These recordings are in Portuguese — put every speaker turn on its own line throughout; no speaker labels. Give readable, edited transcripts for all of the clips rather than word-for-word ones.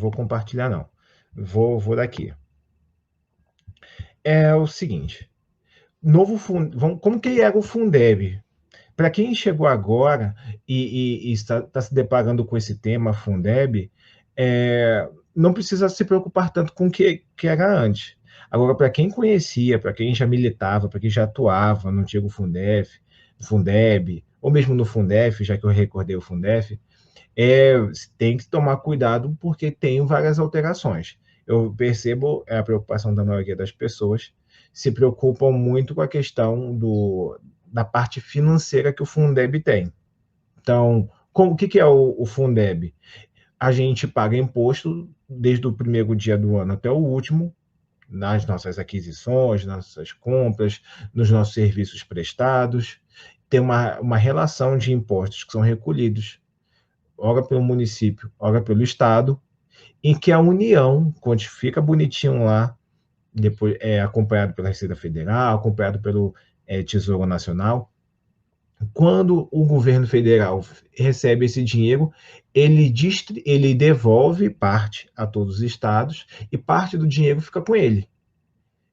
vou compartilhar, não. Vou daqui. É o seguinte, como que era o Fundeb? Para quem chegou agora e está se deparando com esse tema Fundeb, não precisa se preocupar tanto com o que era antes. Agora, para quem conhecia, para quem já militava, para quem já atuava no antigo Fundeb, ou mesmo no Fundef, já que eu recordei o Fundef, é, tem que tomar cuidado porque tem várias alterações. Eu percebo a preocupação da maioria das pessoas, se preocupam muito com a questão da parte financeira que o Fundeb tem. Então, o que é o Fundeb? A gente paga imposto desde o primeiro dia do ano até o último, nas nossas aquisições, nas nossas compras, nos nossos serviços prestados. Tem uma relação de impostos que são recolhidos, ora pelo município, ora pelo estado, em que a União quantifica bonitinho lá, depois é acompanhado pela Receita Federal, acompanhado pelo Tesouro Nacional. Quando o governo federal recebe esse dinheiro, ele devolve parte a todos os estados e parte do dinheiro fica com ele.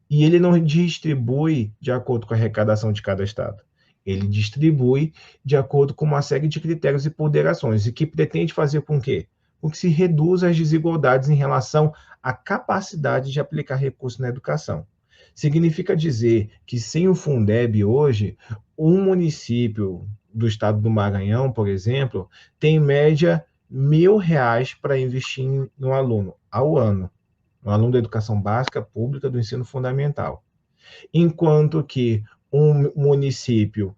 E ele não distribui de acordo com a arrecadação de cada estado. Ele distribui de acordo com uma série de critérios e ponderações, e que pretende fazer com que se reduza as desigualdades em relação à capacidade de aplicar recursos na educação. Significa dizer que sem o Fundeb hoje, um município do estado do Maranhão, por exemplo, tem em média R$ 1.000 para investir em um aluno ao ano, um aluno da educação básica pública do ensino fundamental. Enquanto que um município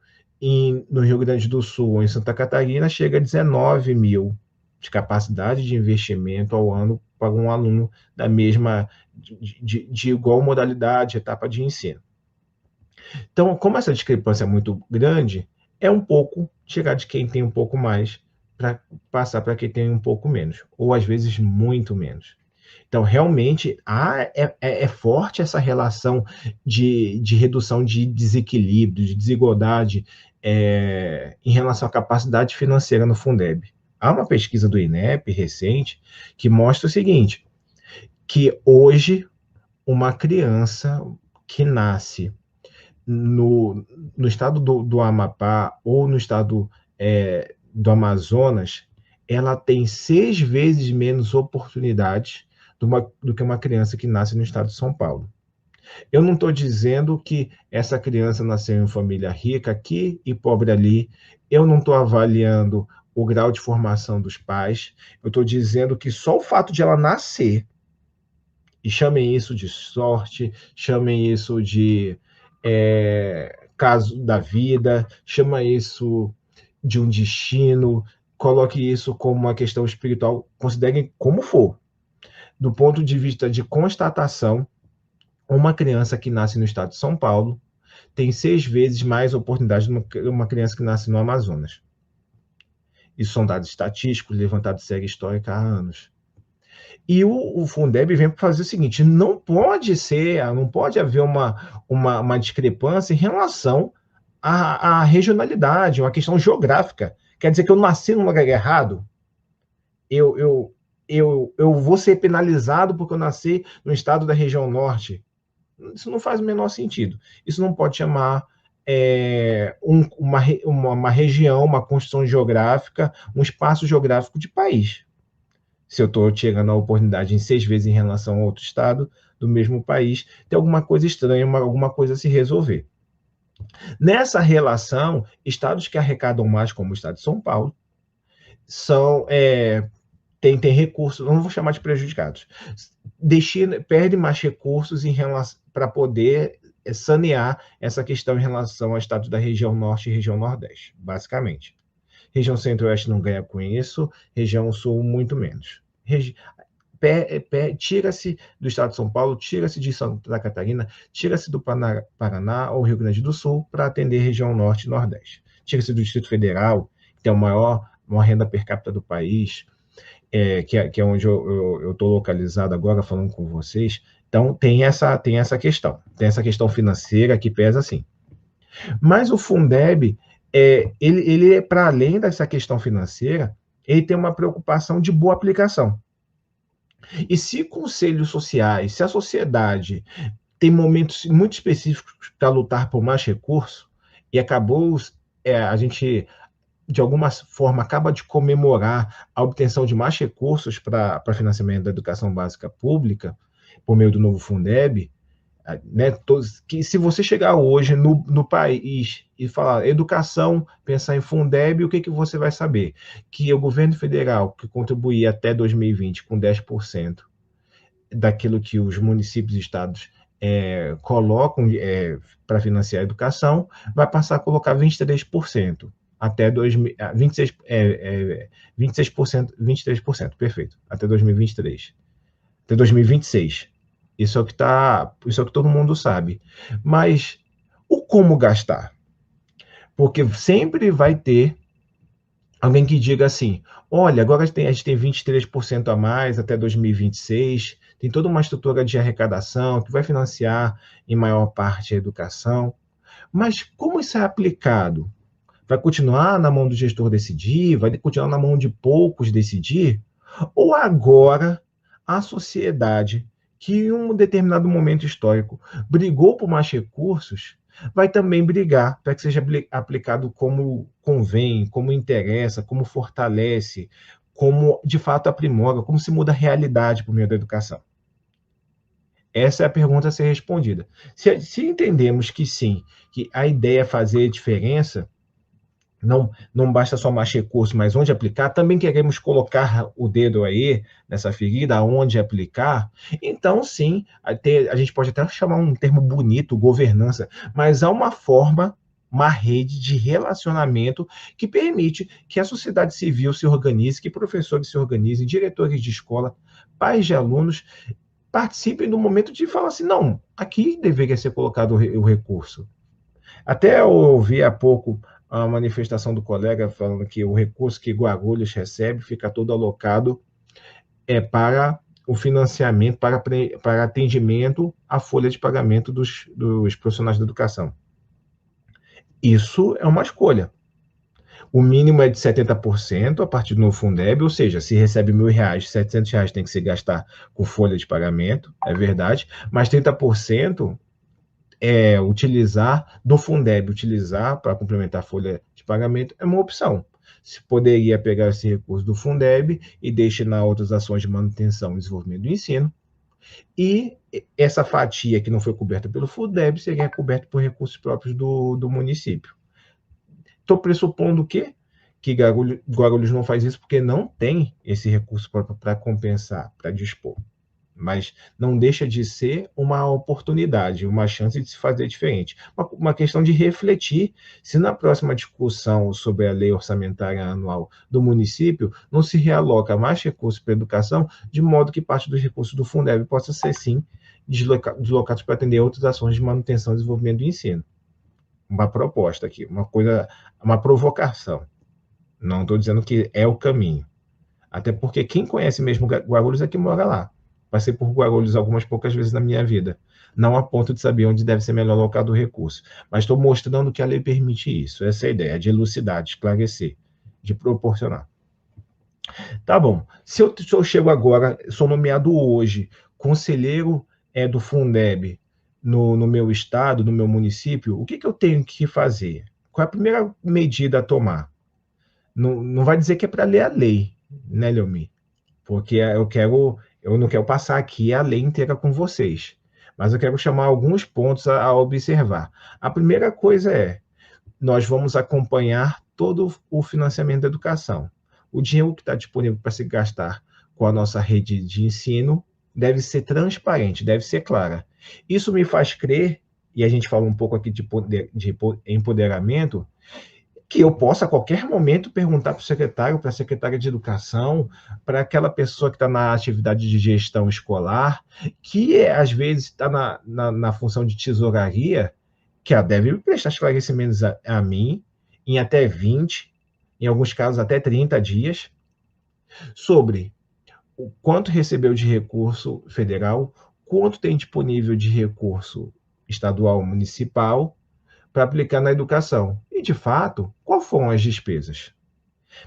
no Rio Grande do Sul ou em Santa Catarina chega a 19 mil de capacidade de investimento ao ano para um aluno da mesma, de igual modalidade, etapa de ensino. Então, como essa discrepância é muito grande, é um pouco tirar de quem tem um pouco mais para passar para quem tem um pouco menos, ou às vezes muito menos. Então, realmente, é forte essa relação de redução de desequilíbrio, de desigualdade em relação à capacidade financeira no Fundeb. Há uma pesquisa do INEP recente que mostra o seguinte, que hoje uma criança que nasce no estado do Amapá ou no estado do Amazonas, ela tem 6 vezes menos oportunidades do que uma criança que nasce no estado de São Paulo. Eu não estou dizendo que essa criança nasceu em família rica aqui e pobre ali. Eu não estou avaliando o grau de formação dos pais. Eu estou dizendo que só o fato de ela nascer, e chamem isso de sorte, chamem isso de caso da vida, chama isso de um destino, coloque isso como uma questão espiritual, considerem como for. Do ponto de vista de constatação, uma criança que nasce no estado de São Paulo tem 6 vezes mais oportunidades do que uma criança que nasce no Amazonas. Isso são dados estatísticos levantados de série histórica há anos. E o Fundeb vem para fazer o seguinte, não pode haver uma discrepância em relação à regionalidade, uma questão geográfica. Quer dizer que eu nasci num lugar errado? Eu vou ser penalizado porque eu nasci no estado da região norte? Isso não faz o menor sentido. Isso não pode chamar uma região, uma construção geográfica, um espaço geográfico de país. Se eu estou tirando a oportunidade em 6 vezes em relação a outro estado do mesmo país, tem alguma coisa estranha, alguma coisa a se resolver. Nessa relação, estados que arrecadam mais, como o estado de São Paulo, tem recursos, não vou chamar de prejudicados, perdem mais recursos para poder sanear essa questão em relação ao estado da região norte e região nordeste, basicamente. Região centro-oeste não ganha com isso, região sul muito menos. Tira-se do estado de São Paulo, tira-se de Santa Catarina, tira-se do Paraná ou Rio Grande do Sul para atender região norte e nordeste. Tira-se do Distrito Federal, que tem a maior renda per capita do país, que é onde eu estou localizado agora falando com vocês. Então, tem essa questão financeira que pesa sim. Mas o Fundeb, ele para além dessa questão financeira, ele tem uma preocupação de boa aplicação. E se conselhos sociais, se a sociedade tem momentos muito específicos para lutar por mais recurso, e acabou, a gente, de alguma forma, acaba de comemorar a obtenção de mais recursos para financiamento da educação básica pública, por meio do novo Fundeb, né, que se você chegar hoje no país e falar educação, pensar em Fundeb, o que, que você vai saber? Que o governo federal, que contribuía até 2020 com 10% daquilo que os municípios e estados colocam para financiar a educação, vai passar a colocar 23% até 26, 26%, 23%, perfeito, até 2023, até 2026. Isso é o que isso é o que todo mundo sabe. Mas o como gastar? Porque sempre vai ter alguém que diga assim: olha, agora a gente tem 23% a mais até 2026, tem toda uma estrutura de arrecadação que vai financiar em maior parte a educação. Mas como isso é aplicado? Vai continuar na mão do gestor decidir? Vai continuar na mão de poucos decidir? Ou agora a sociedade, que em um determinado momento histórico brigou por mais recursos, vai também brigar para que seja aplicado como convém, como interessa, como fortalece, como de fato aprimora, como se muda a realidade por meio da educação? Essa é a pergunta a ser respondida. Se entendemos que sim, que a ideia é fazer diferença, não basta só mais recurso, mas onde aplicar, também queremos colocar o dedo aí nessa ferida, aonde aplicar, então sim, a gente pode até chamar um termo bonito, governança, mas há uma forma, uma rede de relacionamento que permite que a sociedade civil se organize, que professores se organizem, diretores de escola, pais de alunos, participem do momento de falar assim, não, aqui deveria ser colocado o recurso. Até eu ouvi há pouco a manifestação do colega falando que o recurso que Guarulhos recebe fica todo alocado para o financiamento, para atendimento à folha de pagamento dos profissionais da educação. Isso é uma escolha. O mínimo é de 70% a partir do novo Fundeb, ou seja, se recebe R$ 1.000, R$ 700 tem que se gastar com folha de pagamento, é verdade, mas 30% utilizar do Fundeb, utilizar para complementar a folha de pagamento, é uma opção. Se poderia pegar esse recurso do Fundeb e destinar outras ações de manutenção e desenvolvimento do ensino, e essa fatia que não foi coberta pelo Fundeb seria coberta por recursos próprios do município. Estou pressupondo que Guarulhos não faz isso porque não tem esse recurso próprio para compensar, para dispor. Mas não deixa de ser uma oportunidade, uma chance de se fazer diferente. Uma questão de refletir se na próxima discussão sobre a lei orçamentária anual do município não se realoca mais recursos para a educação, de modo que parte dos recursos do Fundeb possa ser, sim, deslocados para atender outras ações de manutenção e desenvolvimento do ensino. Uma proposta aqui, uma provocação. Não estou dizendo que é o caminho. Até porque quem conhece mesmo Guarulhos é que mora lá. Passei por Guarulhos algumas poucas vezes na minha vida. Não a ponto de saber onde deve ser melhor alocado o recurso. Mas estou mostrando que a lei permite isso. Essa é a ideia, de elucidar, de esclarecer, de proporcionar. Tá bom. Se eu chego agora, sou nomeado hoje conselheiro do Fundeb no meu estado, no meu município, o que eu tenho que fazer? Qual é a primeira medida a tomar? Não vai dizer que é para ler a lei, né, Leomir? Porque eu não quero passar aqui a lei inteira com vocês, mas eu quero chamar alguns pontos a observar. A primeira coisa nós vamos acompanhar todo o financiamento da educação. O dinheiro que está disponível para se gastar com a nossa rede de ensino deve ser transparente, deve ser clara. Isso me faz crer, e a gente fala um pouco aqui de empoderamento, que eu possa a qualquer momento perguntar para o secretário, para a secretária de educação, para aquela pessoa que está na atividade de gestão escolar, que às vezes está na função de tesouraria, que ela deve prestar esclarecimentos a mim, em até 20, em alguns casos até 30 dias, sobre o quanto recebeu de recurso federal, quanto tem disponível de recurso estadual, municipal, para aplicar na educação. E, de fato, quais foram as despesas?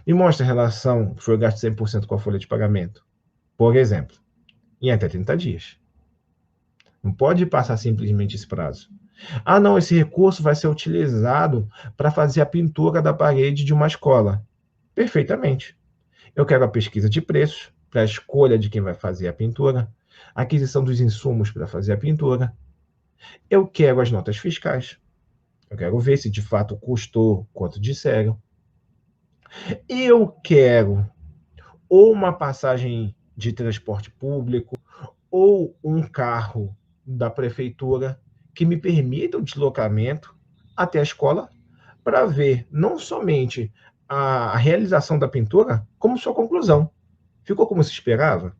Me mostra a relação que foi gasto 100% com a folha de pagamento. Por exemplo, em até 30 dias. Não pode passar simplesmente esse prazo. Ah, não, esse recurso vai ser utilizado para fazer a pintura da parede de uma escola. Perfeitamente. Eu quero a pesquisa de preços para a escolha de quem vai fazer a pintura, a aquisição dos insumos para fazer a pintura. Eu quero as notas fiscais. Eu quero ver se de fato custou quanto disseram. Eu quero ou uma passagem de transporte público ou um carro da prefeitura que me permita o deslocamento até a escola para ver não somente a realização da pintura, como sua conclusão. Ficou como se esperava?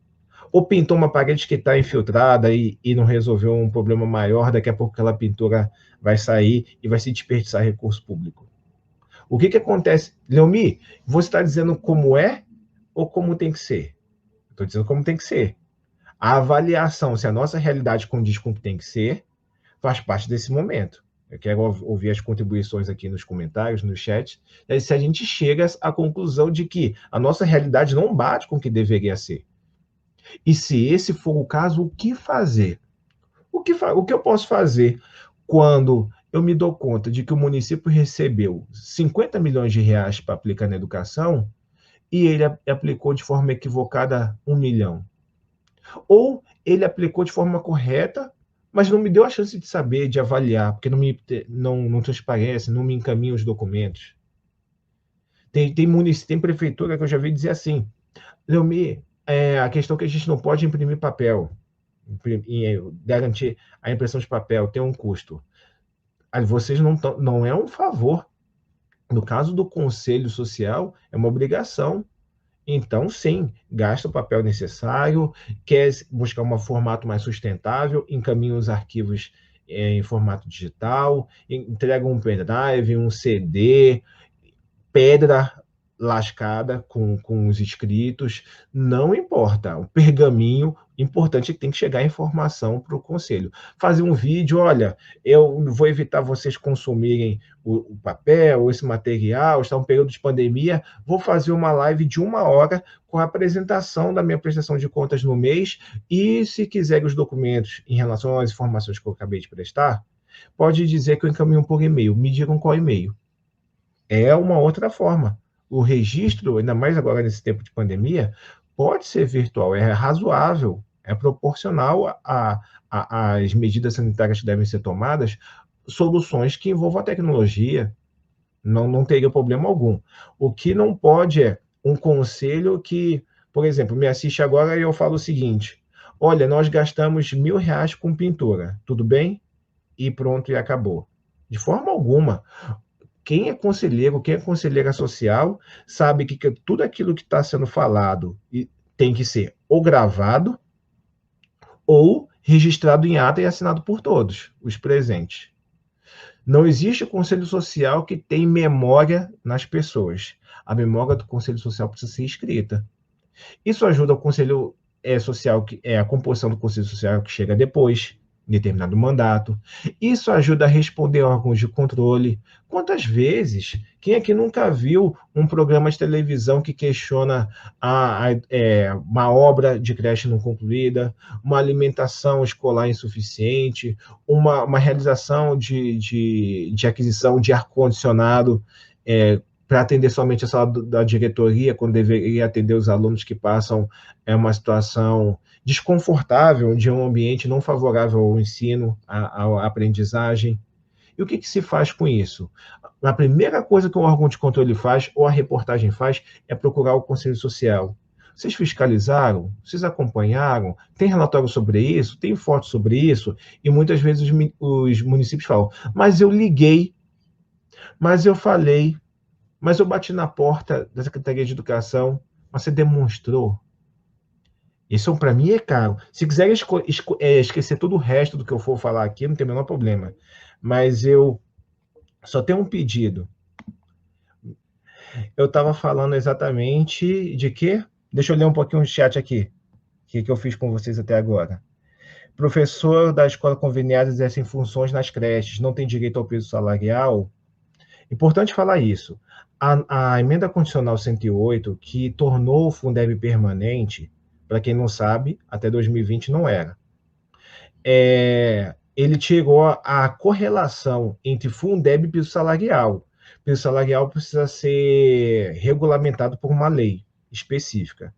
Ou pintou uma parede que está infiltrada e não resolveu um problema maior, daqui a pouco aquela pintura vai sair e vai se desperdiçar recurso público. O que acontece? Leomi, você está dizendo como é ou como tem que ser? Estou dizendo como tem que ser. A avaliação, se a nossa realidade condiz com o que tem que ser, faz parte desse momento. Eu quero ouvir as contribuições aqui nos comentários, no chat, se a gente chega à conclusão de que a nossa realidade não bate com o que deveria ser. E se esse for o caso, o que fazer? O que eu posso fazer quando eu me dou conta de que o município recebeu 50 milhões de reais para aplicar na educação e ele aplicou de forma equivocada 1 milhão? Ou ele aplicou de forma correta, mas não me deu a chance de saber, de avaliar, porque não transparece, não me encaminha os documentos. Tem prefeitura que eu já vi dizer assim, Leomi, a questão é que a gente não pode imprimir papel, garantir a impressão de papel, tem um custo. Aí vocês não é um favor. No caso do Conselho Social, é uma obrigação. Então, sim, gasta o papel necessário, quer buscar um formato mais sustentável, encaminha os arquivos em formato digital, entrega um pendrive, um CD, pedra lascada com os escritos, não importa. O pergaminho, importante é que tem que chegar a informação para o conselho. Fazer um vídeo, olha, eu vou evitar vocês consumirem o papel, esse material, está um período de pandemia, vou fazer uma live de 1 hora com a apresentação da minha prestação de contas no mês e, se quiserem os documentos em relação às informações que eu acabei de prestar, pode dizer que eu encaminho por e-mail. Me digam qual e-mail. É uma outra forma. O registro, ainda mais agora nesse tempo de pandemia, pode ser virtual, é razoável, é proporcional às medidas sanitárias que devem ser tomadas, soluções que envolvam a tecnologia, não teria problema algum. O que não pode é um conselho que, por exemplo, me assiste agora e eu falo o seguinte, olha, nós gastamos R$ 1.000 com pintura, tudo bem? E pronto, e acabou. De forma alguma. Quem é conselheiro, quem é conselheira social, sabe que tudo aquilo que está sendo falado tem que ser ou gravado ou registrado em ata e assinado por todos os presentes. Não existe conselho social que tem memória nas pessoas. A memória do conselho social precisa ser escrita. Isso ajuda o conselho social, a composição do conselho social que chega depois, em determinado mandato. Isso ajuda a responder órgãos de controle. Quantas vezes, quem aqui nunca viu um programa de televisão que questiona uma obra de creche não concluída, uma alimentação escolar insuficiente, uma realização de aquisição de ar-condicionado para atender somente a sala da diretoria, quando deveria atender os alunos que passam uma situação desconfortável, de um ambiente não favorável ao ensino, à aprendizagem. E o que se faz com isso? A primeira coisa que um órgão de controle faz, ou a reportagem faz, é procurar o Conselho Social. Vocês fiscalizaram? Vocês acompanharam? Tem relatório sobre isso? Tem foto sobre isso? E muitas vezes os municípios falam, mas eu liguei, mas eu falei, mas eu bati na porta da Secretaria de Educação, mas você demonstrou. Isso, para mim, é caro. Se quiserem esquecer todo o resto do que eu for falar aqui, não tem o menor problema. Mas eu só tenho um pedido. Eu estava falando exatamente de quê? Deixa eu ler um pouquinho o chat aqui, que eu fiz com vocês até agora. Professor da escola conveniada exercem funções nas creches, não tem direito ao piso salarial? Importante falar isso. A emenda constitucional 108, que tornou o Fundeb permanente, Para quem não sabe, até 2020 não era. Ele tirou a correlação entre Fundeb e piso salarial. Piso salarial precisa ser regulamentado por uma lei específica.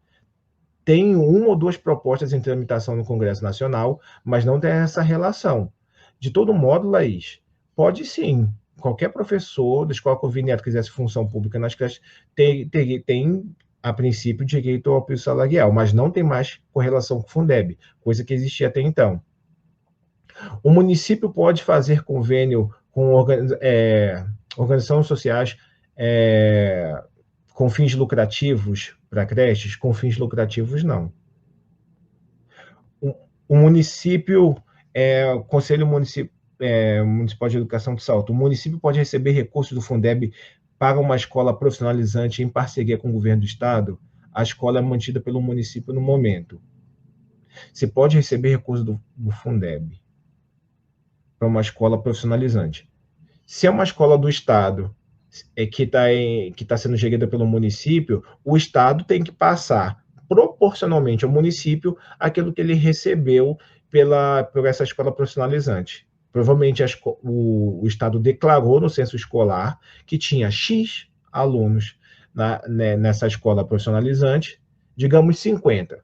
Tem uma ou duas propostas em tramitação no Congresso Nacional, mas não tem essa relação. De todo modo, Laís, pode sim. Qualquer professor da escola conveniada que quisesse função pública nas creches tem, a princípio, direito ao piso salarial, mas não tem mais correlação com o Fundeb, coisa que existia até então. O município pode fazer convênio com organizações sociais com fins lucrativos para creches? Com fins lucrativos, não. O município, o Conselho Municipal de Educação de Salto, o município pode receber recursos do Fundeb para uma escola profissionalizante em parceria com o governo do estado? A escola é mantida pelo município no momento. Você pode receber recursos do Fundeb para uma escola profissionalizante. Se é uma escola do estado que está sendo gerida pelo município, o estado tem que passar proporcionalmente ao município aquilo que ele recebeu por essa escola profissionalizante. Provavelmente o estado declarou no censo escolar que tinha X alunos nessa escola profissionalizante, digamos 50.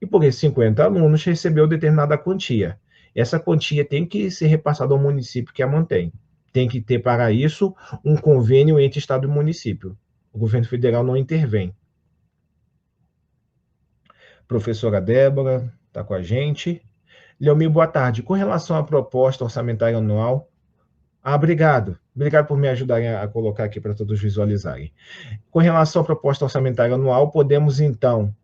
E por esses 50 alunos recebeu determinada quantia. Essa quantia tem que ser repassada ao município que a mantém. Tem que ter para isso um convênio entre estado e município. O governo federal não intervém. Professora Débora está com a gente. Leomir, boa tarde. Com relação à proposta orçamentária anual... obrigado. Obrigado por me ajudarem a colocar aqui para todos visualizarem. Com relação à proposta orçamentária anual, podemos, então,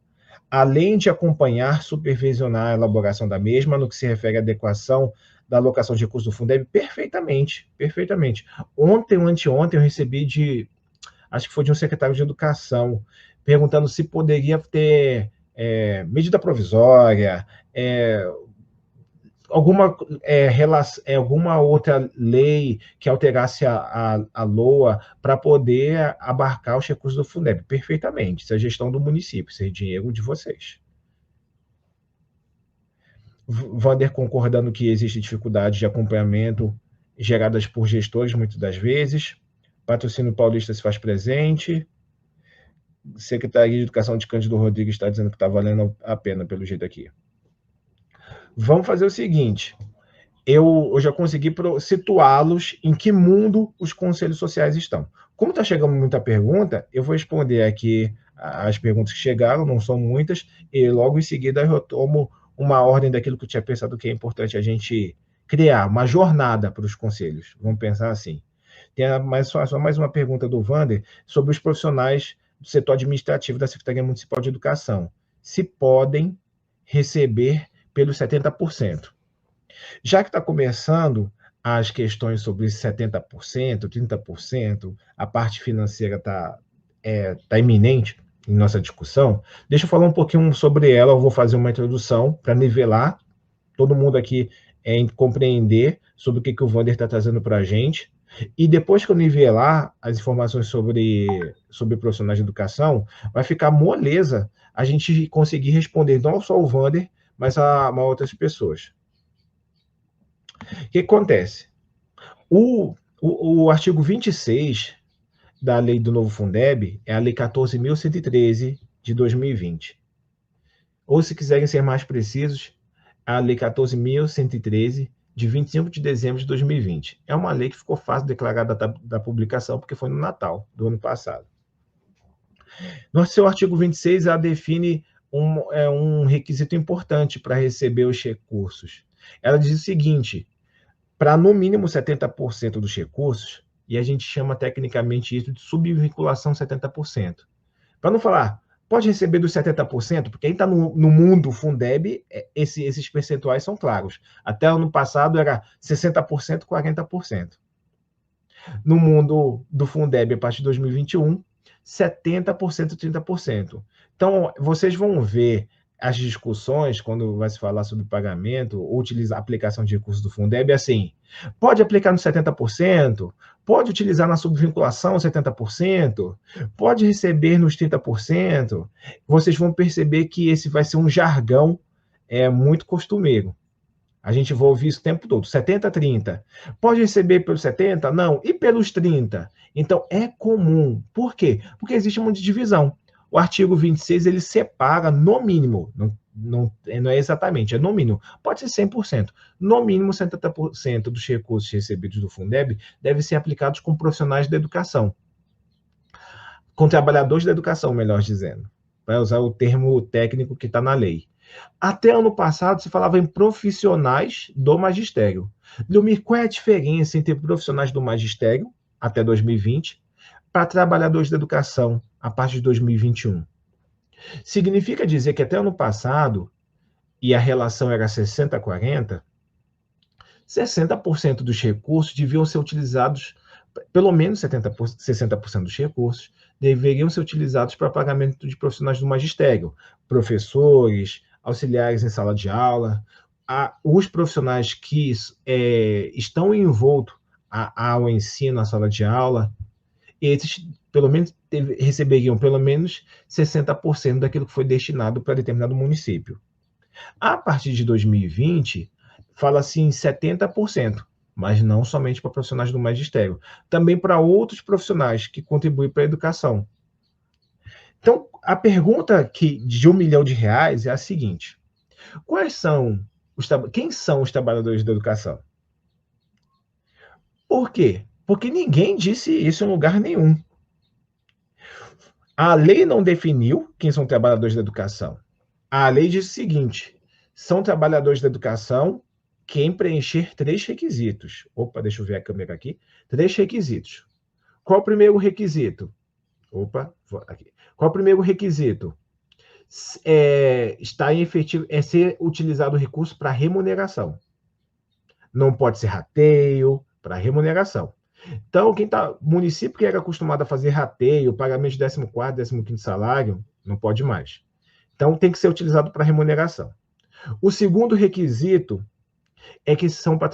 além de acompanhar, supervisionar a elaboração da mesma, no que se refere à adequação da alocação de recursos do Fundeb, perfeitamente, perfeitamente. Ontem ou anteontem eu recebi acho que foi de um secretário de Educação, perguntando se poderia ter medida provisória, alguma outra lei que alterasse a LOA para poder abarcar os recursos do Fundeb. Perfeitamente. Isso é gestão do município, isso é dinheiro de vocês. Vander concordando que existe dificuldade de acompanhamento geradas por gestores, muitas das vezes. Patrocínio Paulista se faz presente. Secretaria de Educação de Cândido Rodrigues está dizendo que está valendo a pena, pelo jeito aqui. Vamos fazer o seguinte, eu já consegui situá-los em que mundo os conselhos sociais estão. Como está chegando muita pergunta, eu vou responder aqui as perguntas que chegaram, não são muitas, e logo em seguida eu retomo uma ordem daquilo que eu tinha pensado que é importante a gente criar, uma jornada para os conselhos. Vamos pensar assim. Tem só mais uma pergunta do Vander sobre os profissionais do setor administrativo da Secretaria Municipal de Educação. Se podem receber pelos 70%. Já que está começando as questões sobre 70%, 30%, a parte financeira está iminente em nossa discussão, deixa eu falar um pouquinho sobre ela, eu vou fazer uma introdução para nivelar, todo mundo aqui compreender sobre o que o Vander está trazendo para a gente, e depois que eu nivelar as informações sobre profissionais de educação, vai ficar moleza a gente conseguir responder não só o Vander, mas a outras pessoas. O que acontece? O artigo 26 da lei do novo Fundeb é a lei 14.113 de 2020. Ou, se quiserem ser mais precisos, a lei 14.113 de 25 de dezembro de 2020. É uma lei que ficou fácil declarada da publicação, porque foi no Natal do ano passado. No seu artigo 26, ela define um requisito importante para receber os recursos. Ela diz o seguinte, para no mínimo 70% dos recursos, e a gente chama tecnicamente isso de subvinculação 70%. Para não falar, pode receber dos 70%, porque quem está no mundo Fundeb, esses percentuais são claros. Até ano passado era 60%, 40%. No mundo do Fundeb, a partir de 2021, 70%, 30%. Então, vocês vão ver as discussões, quando vai se falar sobre pagamento ou utilizar a aplicação de recursos do Fundeb, é assim: pode aplicar no 70%, pode utilizar na subvinculação 70%, pode receber nos 30%. Vocês vão perceber que esse vai ser um jargão muito costumeiro. A gente vai ouvir isso o tempo todo, 70, 30. Pode receber pelos 70? Não. E pelos 30? Então, é comum. Por quê? Porque existe uma divisão. O artigo 26, ele separa no mínimo, não é exatamente, é no mínimo, pode ser 100%, no mínimo 70% dos recursos recebidos do Fundeb devem ser aplicados com profissionais da educação, com trabalhadores da educação, melhor dizendo, para usar o termo técnico que está na lei. Até ano passado se falava em profissionais do magistério. Leomir, qual é a diferença entre profissionais do magistério, até 2020, para trabalhadores da educação, a partir de 2021? Significa dizer que até ano passado, e a relação era 60-40, 60% dos recursos deviam ser utilizados, pelo menos 60% dos recursos deveriam ser utilizados para pagamento de profissionais do magistério, professores, auxiliares em sala de aula, os profissionais que estão envoltos ao ensino na sala de aula, esses pelo menos receberiam pelo menos 60% daquilo que foi destinado para determinado município. A partir de 2020, fala-se em 70%, mas não somente para profissionais do magistério, também para outros profissionais que contribuem para a educação. Então, a pergunta de R$1 milhão é a seguinte: quem são os trabalhadores da educação? Por quê? Porque ninguém disse isso em lugar nenhum. A lei não definiu quem são trabalhadores da educação. A lei diz o seguinte: são trabalhadores da educação quem preencher 3 requisitos. Opa, deixa eu ver a câmera aqui. 3 requisitos. Qual o primeiro requisito? Opa, aqui. Qual o primeiro requisito? Está em efetivo, ser utilizado o recurso para remuneração. Não pode ser rateio, para remuneração. Então, município que era acostumado a fazer rateio, pagamento de 14º, 15º salário, não pode mais. Então, tem que ser utilizado para remuneração. O segundo requisito é que são para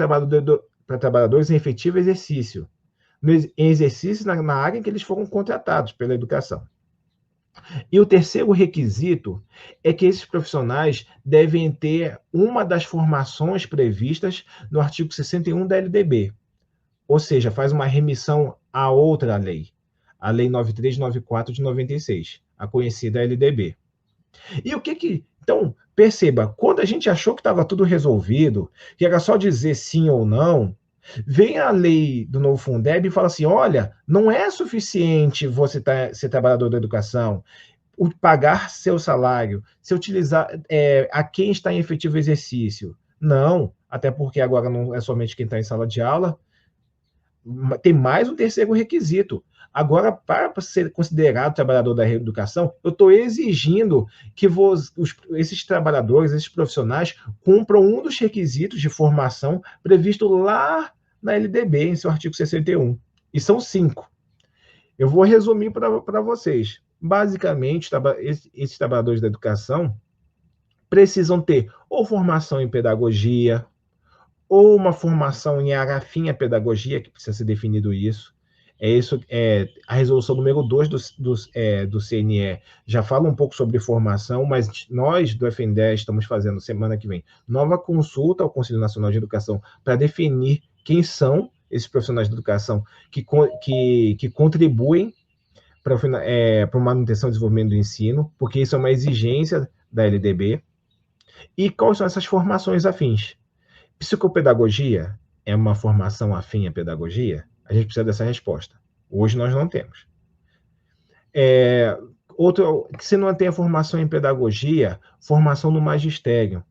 trabalhadores em efetivo exercício, em exercício na área em que eles foram contratados pela educação. E o terceiro requisito é que esses profissionais devem ter uma das formações previstas no artigo 61 da LDB, ou seja, faz uma remissão a outra lei, a Lei 9394 de 96, a conhecida LDB. E o que. Então, perceba, quando a gente achou que estava tudo resolvido, que era só dizer sim ou não, vem a lei do novo Fundeb e fala assim: olha, não é suficiente você ser trabalhador da educação, pagar seu salário, se utilizar a quem está em efetivo exercício. Não, até porque agora não é somente quem está em sala de aula, tem mais um terceiro requisito. Agora, para ser considerado trabalhador da educação, eu estou exigindo que esses trabalhadores, esses profissionais, cumpram um dos requisitos de formação previsto lá na LDB, em seu artigo 61. E são 5. Eu vou resumir para vocês. Basicamente, esses trabalhadores da educação precisam ter ou formação em pedagogia, ou uma formação em área afim à pedagogia, que precisa ser definido isso. A resolução número 2 do CNE já fala um pouco sobre formação, mas nós, do FNDE, estamos fazendo, semana que vem, nova consulta ao Conselho Nacional de Educação para definir quem são esses profissionais de educação que contribuem para a manutenção e desenvolvimento do ensino, porque isso é uma exigência da LDB. E quais são essas formações afins? Psicopedagogia é uma formação afim à pedagogia? A gente precisa dessa resposta. Hoje nós não temos. Se não tem a formação em pedagogia, formação no magistério.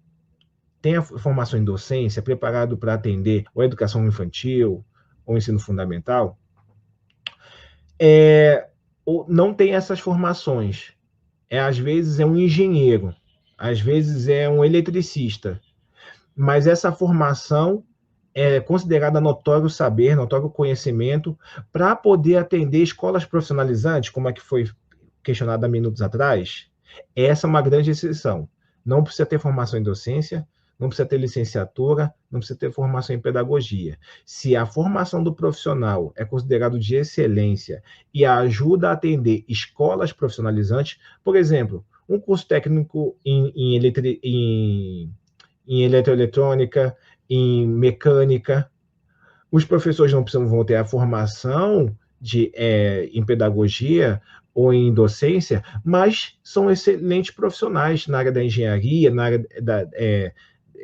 Tem a formação em docência, preparado para atender ou a educação infantil, ou ensino fundamental. Não tem essas formações. Às vezes é um engenheiro, às vezes é um eletricista, mas essa formação é considerada notório saber, notório conhecimento, para poder atender escolas profissionalizantes, como é que foi questionado há minutos atrás. Essa é uma grande exceção. Não precisa ter formação em docência, não precisa ter licenciatura, não precisa ter formação em pedagogia. Se a formação do profissional é considerado de excelência e ajuda a atender escolas profissionalizantes, por exemplo, um curso técnico em eletroeletrônica, em mecânica, os professores não precisam vão ter a formação em pedagogia ou em docência, mas são excelentes profissionais na área da engenharia, na área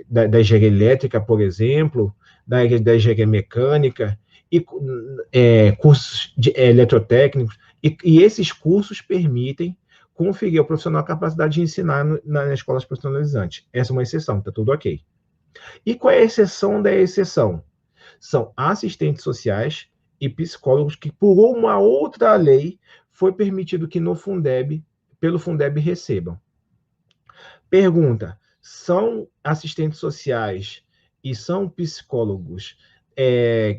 da engenharia elétrica, por exemplo, da engenharia mecânica, e cursos eletrotécnicos, e esses cursos permitem conferir ao profissional a capacidade de ensinar nas escolas profissionalizantes. Essa é uma exceção, está tudo ok. E qual é a exceção da exceção? São assistentes sociais e psicólogos que, por uma outra lei, foi permitido que no Fundeb, pelo Fundeb, recebam. Pergunta: são assistentes sociais e são psicólogos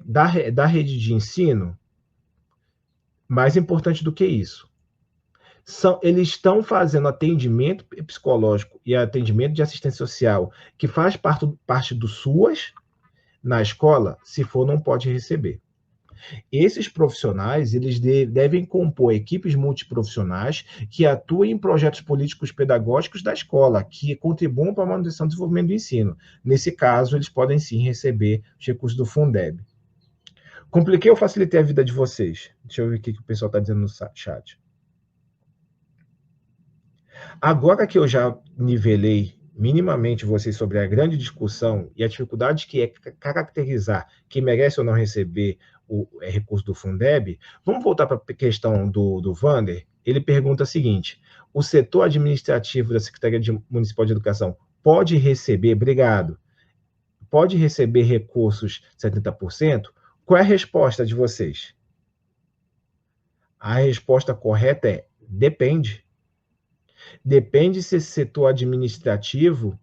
da rede de ensino? Mais importante do que isso, eles estão fazendo atendimento psicológico e atendimento de assistência social que faz parte do SUAS na escola? Se for, não pode receber. Esses profissionais, eles devem compor equipes multiprofissionais que atuem em projetos políticos pedagógicos da escola, que contribuam para a manutenção e desenvolvimento do ensino. Nesse caso, eles podem sim receber os recursos do Fundeb. Compliquei ou facilitei a vida de vocês? Deixa eu ver o que o pessoal está dizendo no chat. Agora que eu já nivelei minimamente vocês sobre a grande discussão e a dificuldade que é caracterizar quem merece ou não receber o recurso do Fundeb, vamos voltar para a questão do Vander. Ele pergunta o seguinte: o setor administrativo da Secretaria Municipal de Educação pode receber, pode receber recursos 70%? Qual é a resposta de vocês? A resposta correta é: depende. Depende se esse setor administrativo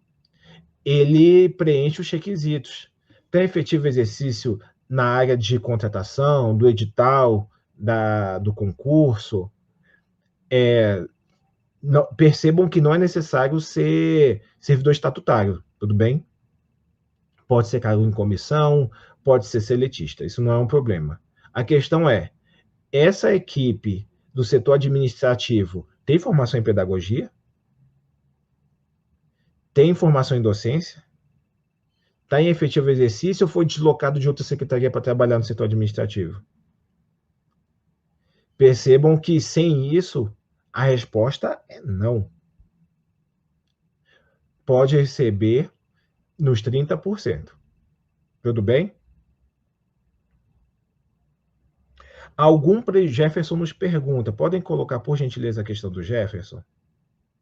ele preenche os requisitos. Tem efetivo exercício na área de contratação, do edital, do concurso. Percebam que não é necessário ser servidor estatutário, tudo bem? Pode ser cargo em comissão, pode ser seletista, isso não é um problema. A questão é, essa equipe do setor administrativo tem formação em pedagogia? Tem formação em docência? Está em efetivo exercício ou foi deslocado de outra secretaria para trabalhar no setor administrativo? Percebam que, sem isso, a resposta é não. Pode receber nos 30%. Tudo bem? Jefferson nos pergunta, podem colocar, por gentileza, a questão do Jefferson?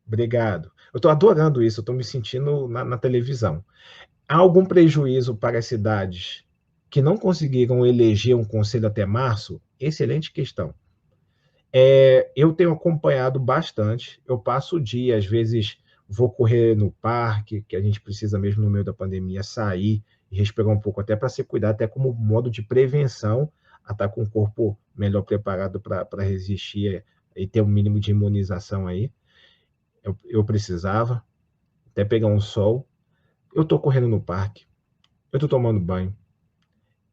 Obrigado. Eu estou adorando isso, eu estou me sentindo na televisão. Há algum prejuízo para as cidades que não conseguiram eleger um conselho até março? Excelente questão. Eu tenho acompanhado bastante, eu passo o dia, às vezes vou correr no parque, que a gente precisa mesmo no meio da pandemia sair e respirar um pouco até para se cuidar, até como modo de prevenção, a estar com o corpo melhor preparado para resistir e ter um mínimo de imunização aí. Eu precisava até pegar um sol. Eu estou correndo no parque, eu estou tomando banho,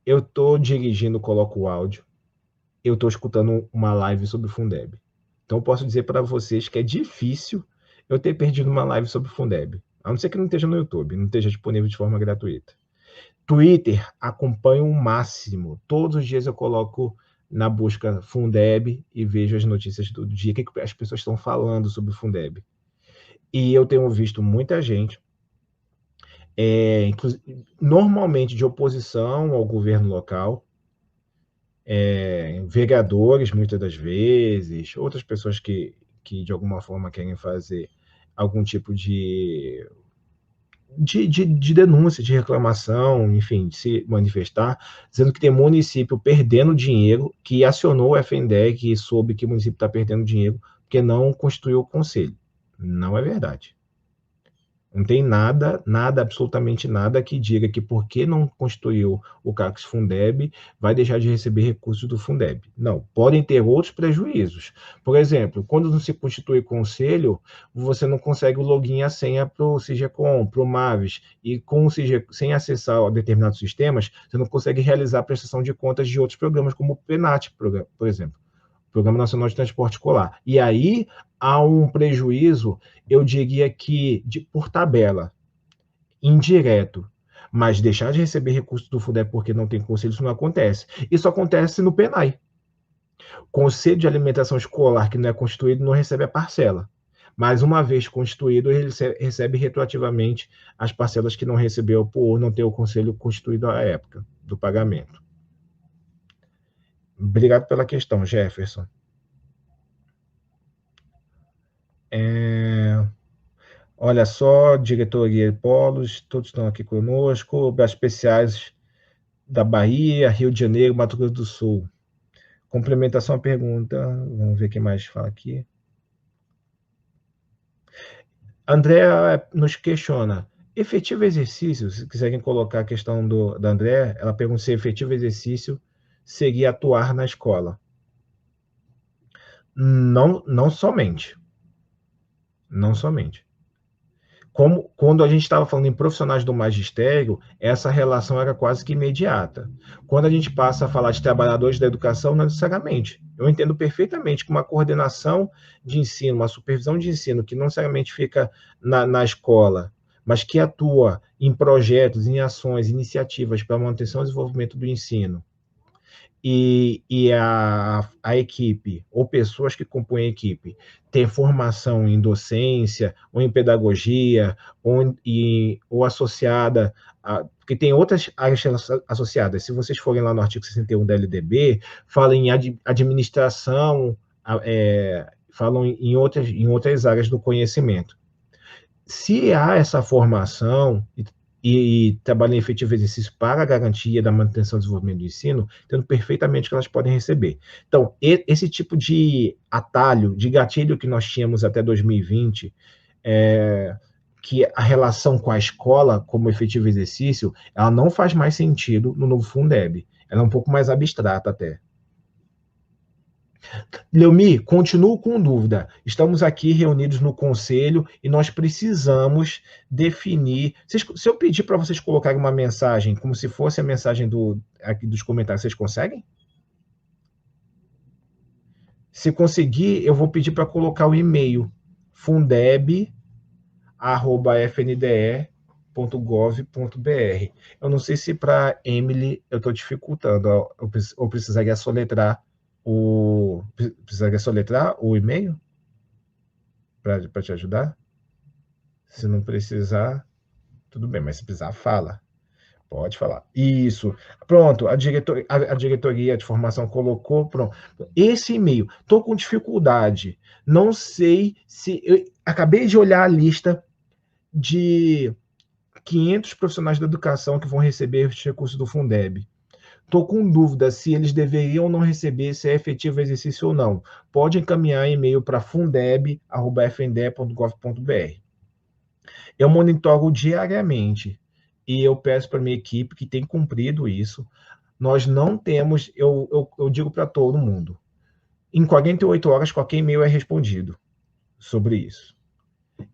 eu estou dirigindo, coloco o áudio, eu estou escutando uma live sobre o Fundeb. Então, eu posso dizer para vocês que é difícil eu ter perdido uma live sobre o Fundeb, a não ser que não esteja no YouTube, não esteja disponível de forma gratuita. Twitter, acompanho o máximo. Todos os dias eu coloco na busca Fundeb e vejo as notícias do dia, o que as pessoas estão falando sobre o Fundeb. E eu tenho visto muita gente, normalmente de oposição ao governo local, vereadores, muitas das vezes, outras pessoas que de alguma forma querem fazer algum tipo de denúncia, de reclamação, enfim, de se manifestar, dizendo que tem município perdendo dinheiro, que acionou o FNDE, e soube que o município está perdendo dinheiro porque não constituiu o conselho. Não é verdade. Não tem nada, nada, absolutamente nada que diga que porque não constituiu o CACS Fundeb, vai deixar de receber recursos do Fundeb. Não, podem ter outros prejuízos. Por exemplo, quando não se constitui conselho, você não consegue o login e a senha para o Sigecom, para o Mavis, e com o sem acessar a determinados sistemas, você não consegue realizar a prestação de contas de outros programas, como o PENAT, por exemplo. Programa Nacional de Transporte Escolar. E aí há um prejuízo, eu diria que por tabela, indireto, mas deixar de receber recursos do Fundeb porque não tem conselho, isso não acontece. Isso acontece no PENAI. Conselho de Alimentação Escolar que não é constituído não recebe a parcela. Mas uma vez constituído, ele recebe retroativamente as parcelas que não recebeu por não ter o conselho constituído à época do pagamento. Obrigado pela questão, Jefferson. Olha só, diretoria Polos, todos estão aqui conosco, braços especiais da Bahia, Rio de Janeiro, Mato Grosso do Sul. Complementação à pergunta, vamos ver quem mais fala aqui. André nos questiona, efetivo exercício, se quiserem colocar a questão da André, ela pergunta se efetivo exercício seria atuar na escola. Não somente. Não somente. Quando a gente estava falando em profissionais do magistério, essa relação era quase que imediata. Quando a gente passa a falar de trabalhadores da educação, não necessariamente. Eu entendo perfeitamente que uma coordenação de ensino, uma supervisão de ensino, que não necessariamente fica na escola, mas que atua em projetos, em ações, iniciativas para a manutenção e desenvolvimento do ensino, e a equipe, ou pessoas que compõem a equipe, têm formação em docência, ou em pedagogia, ou associada, porque tem outras áreas associadas. Se vocês forem lá no artigo 61 da LDB, falam em administração, falam em outras áreas do conhecimento. Se há essa formação e trabalham em efetivo exercício para a garantia da manutenção e desenvolvimento do ensino, entendo perfeitamente que elas podem receber. Então, esse tipo de atalho, de gatilho que nós tínhamos até 2020, que a relação com a escola como efetivo exercício, ela não faz mais sentido no novo Fundeb. Ela é um pouco mais abstrata até. Leomi, continuo com dúvida. Estamos aqui reunidos no conselho e nós precisamos definir. Se eu pedir para vocês colocarem uma mensagem, como se fosse a mensagem aqui dos comentários, vocês conseguem? Se conseguir, eu vou pedir para colocar o e-mail fundeb@fnde.gov.br. Eu não sei se para Emily eu estou dificultando, ou precisaria soletrar o e-mail para te ajudar? Se não precisar, tudo bem, mas se precisar, fala. Pode falar. Isso. Pronto, a diretoria de formação colocou, pronto. Esse e-mail, estou com dificuldade. Não sei se... Eu acabei de olhar a lista de 500 profissionais da educação que vão receber os recursos do Fundeb. Estou com dúvida se eles deveriam ou não receber, se é efetivo exercício ou não. Pode encaminhar e-mail para fundeb@fnde.gov.br. Eu monitoro diariamente e eu peço para minha equipe que tem cumprido isso. Nós não temos, eu digo para todo mundo, em 48 horas qualquer e-mail é respondido sobre isso.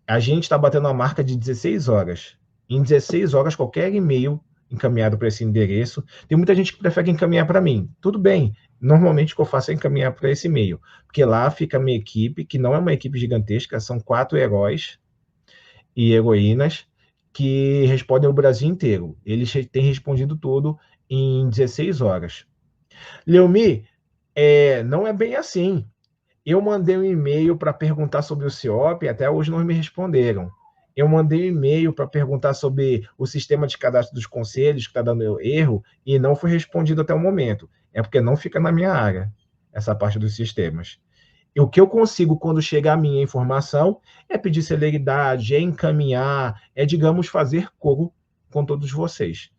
A gente está batendo a marca de 16 horas. Em 16 horas, qualquer e-mail encaminhado para esse endereço. Tem muita gente que prefere encaminhar para mim. Tudo bem. Normalmente o que eu faço é encaminhar para esse e-mail, porque lá fica a minha equipe, que não é uma equipe gigantesca, são 4 heróis e heroínas que respondem o Brasil inteiro. Eles têm respondido tudo em 16 horas. Leomi, não é bem assim. Eu mandei um e-mail para perguntar sobre o CIOP, até hoje não me responderam. Eu mandei um e-mail para perguntar sobre o sistema de cadastro dos conselhos, que está dando erro, e não foi respondido até o momento. É porque não fica na minha área, essa parte dos sistemas. E o que eu consigo, quando chega a minha informação, é pedir celeridade, é encaminhar, é, digamos, fazer coro com todos vocês.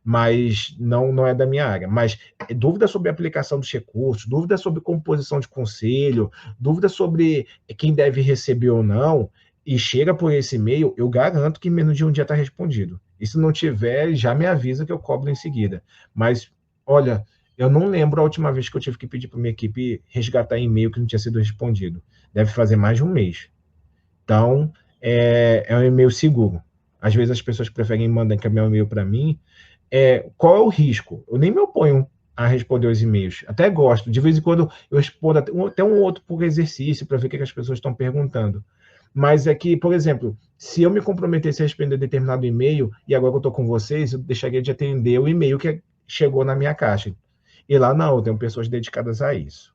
Mas não é da minha área. Mas dúvida sobre a aplicação dos recursos, dúvida sobre composição de conselho, dúvida sobre quem deve receber ou não, e chega por esse e-mail, eu garanto que em menos de um dia está respondido. E se não tiver, já me avisa que eu cobro em seguida. Mas, olha, eu não lembro a última vez que eu tive que pedir para minha equipe resgatar e-mail que não tinha sido respondido. Deve fazer mais de um mês. Então, é um e-mail seguro. Às vezes as pessoas preferem mandar encaminhar um e-mail para mim. Qual é o risco? Eu nem me oponho a responder os e-mails. Até gosto. De vez em quando eu respondo até um outro por exercício, para ver o que as pessoas estão perguntando. Mas é que, por exemplo, se eu me comprometesse a responder determinado e-mail, e agora que eu estou com vocês, eu deixaria de atender o e-mail que chegou na minha caixa. E lá não, eu tenho pessoas dedicadas a isso.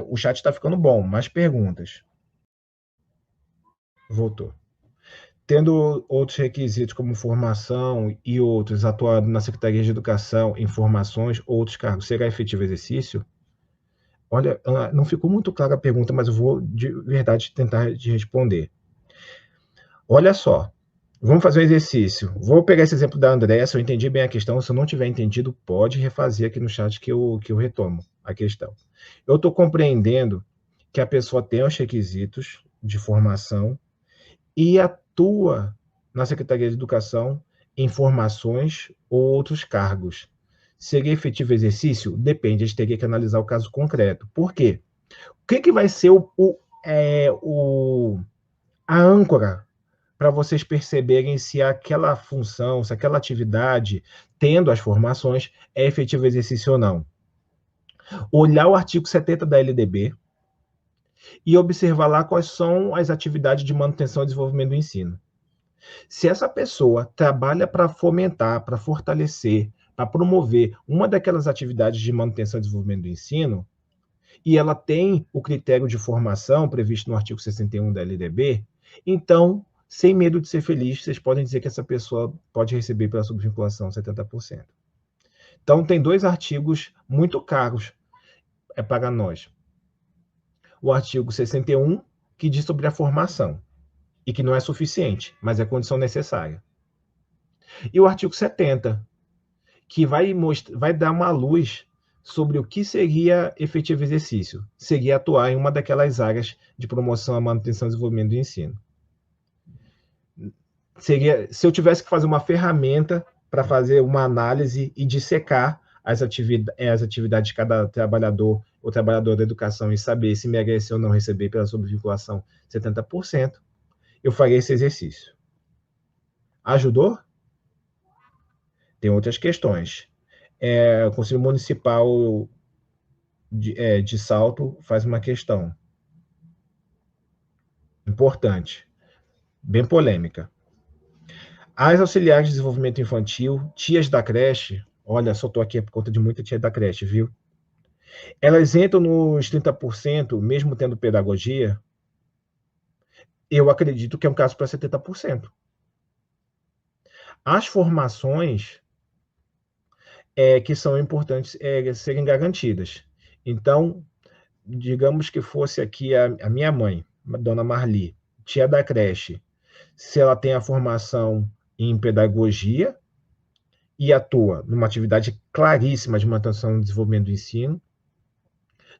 O chat está ficando bom. Mais perguntas? Voltou. Tendo outros requisitos como formação e outros atuando na Secretaria de Educação, informações, outros cargos, será efetivo exercício? Olha, não ficou muito clara a pergunta, mas eu vou de verdade tentar de responder. Olha só, vamos fazer um exercício. Vou pegar esse exemplo da Andréa, se eu entendi bem a questão. Se eu não tiver entendido, pode refazer aqui no chat que eu retomo a questão. Eu estou compreendendo que a pessoa tem os requisitos de formação e atua na Secretaria de Educação em formações ou outros cargos. Seria efetivo exercício? Depende, a gente teria que analisar o caso concreto. Por quê? O que vai ser a âncora para vocês perceberem se aquela função, se aquela atividade, tendo as formações, é efetivo exercício ou não? Olhar o artigo 70 da LDB e observar lá quais são as atividades de manutenção e desenvolvimento do ensino. Se essa pessoa trabalha para fomentar, para fortalecer, para promover uma daquelas atividades de manutenção e desenvolvimento do ensino, e ela tem o critério de formação previsto no artigo 61 da LDB, então, sem medo de ser feliz, vocês podem dizer que essa pessoa pode receber pela subvinculação 70%. Então, tem dois artigos muito caros para nós. O artigo 61, que diz sobre a formação, e que não é suficiente, mas é condição necessária. E o artigo 70, que vai dar uma luz sobre o que seria efetivo exercício. Seria atuar em uma daquelas áreas de promoção à manutenção e desenvolvimento do ensino. Se eu tivesse que fazer uma ferramenta para fazer uma análise e dissecar as atividades de cada trabalhador ou trabalhadora da educação e saber se merece ou não receber pela subvinculação 70%, eu faria esse exercício. Ajudou? Tem outras questões. O Conselho Municipal de Salto faz uma questão importante, bem polêmica. As auxiliares de desenvolvimento infantil, tias da creche, olha, só estou aqui por conta de muita tia da creche, viu? Elas entram nos 30%, mesmo tendo pedagogia? Eu acredito que é um caso para 70%. As formações que são importantes serem garantidas. Então, digamos que fosse aqui a minha mãe, a dona Marli, tia da creche, se ela tem a formação em pedagogia e atua numa atividade claríssima de manutenção e desenvolvimento do ensino,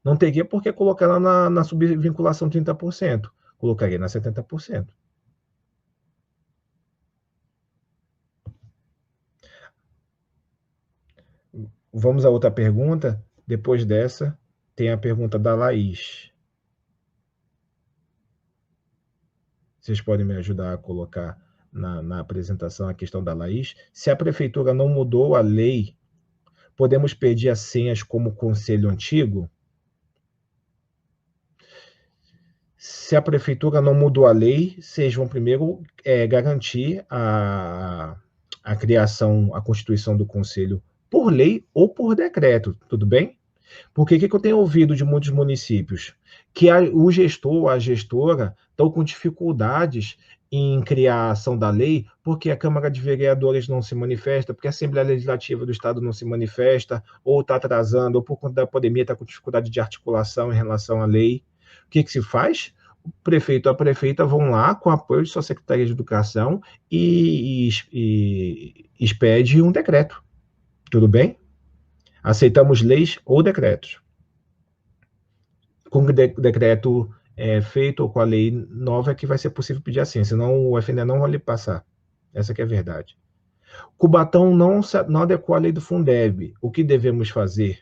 não teria por que colocar ela na subvinculação 30%, colocaria na 70%. Vamos a outra pergunta. Depois dessa, tem a pergunta da Laís. Vocês podem me ajudar a colocar na apresentação a questão da Laís? Se a prefeitura não mudou a lei, podemos pedir as senhas como conselho antigo? Se a prefeitura não mudou a lei, vocês vão primeiro garantir a criação, a constituição do conselho por lei ou por decreto, tudo bem? Porque o que eu tenho ouvido de muitos municípios? Que o gestor ou a gestora estão com dificuldades em criar a ação da lei, porque a Câmara de Vereadores não se manifesta, porque a Assembleia Legislativa do Estado não se manifesta, ou está atrasando, ou por conta da pandemia está com dificuldade de articulação em relação à lei. O que se faz? O prefeito ou a prefeita vão lá, com apoio de sua Secretaria de Educação, e expede um decreto. Tudo bem? Aceitamos leis ou decretos. Com decreto feito com a lei nova é que vai ser possível pedir assim, senão o FNDE não vai lhe passar. Essa que é a verdade. Cubatão não adequou à lei do Fundeb. O que devemos fazer?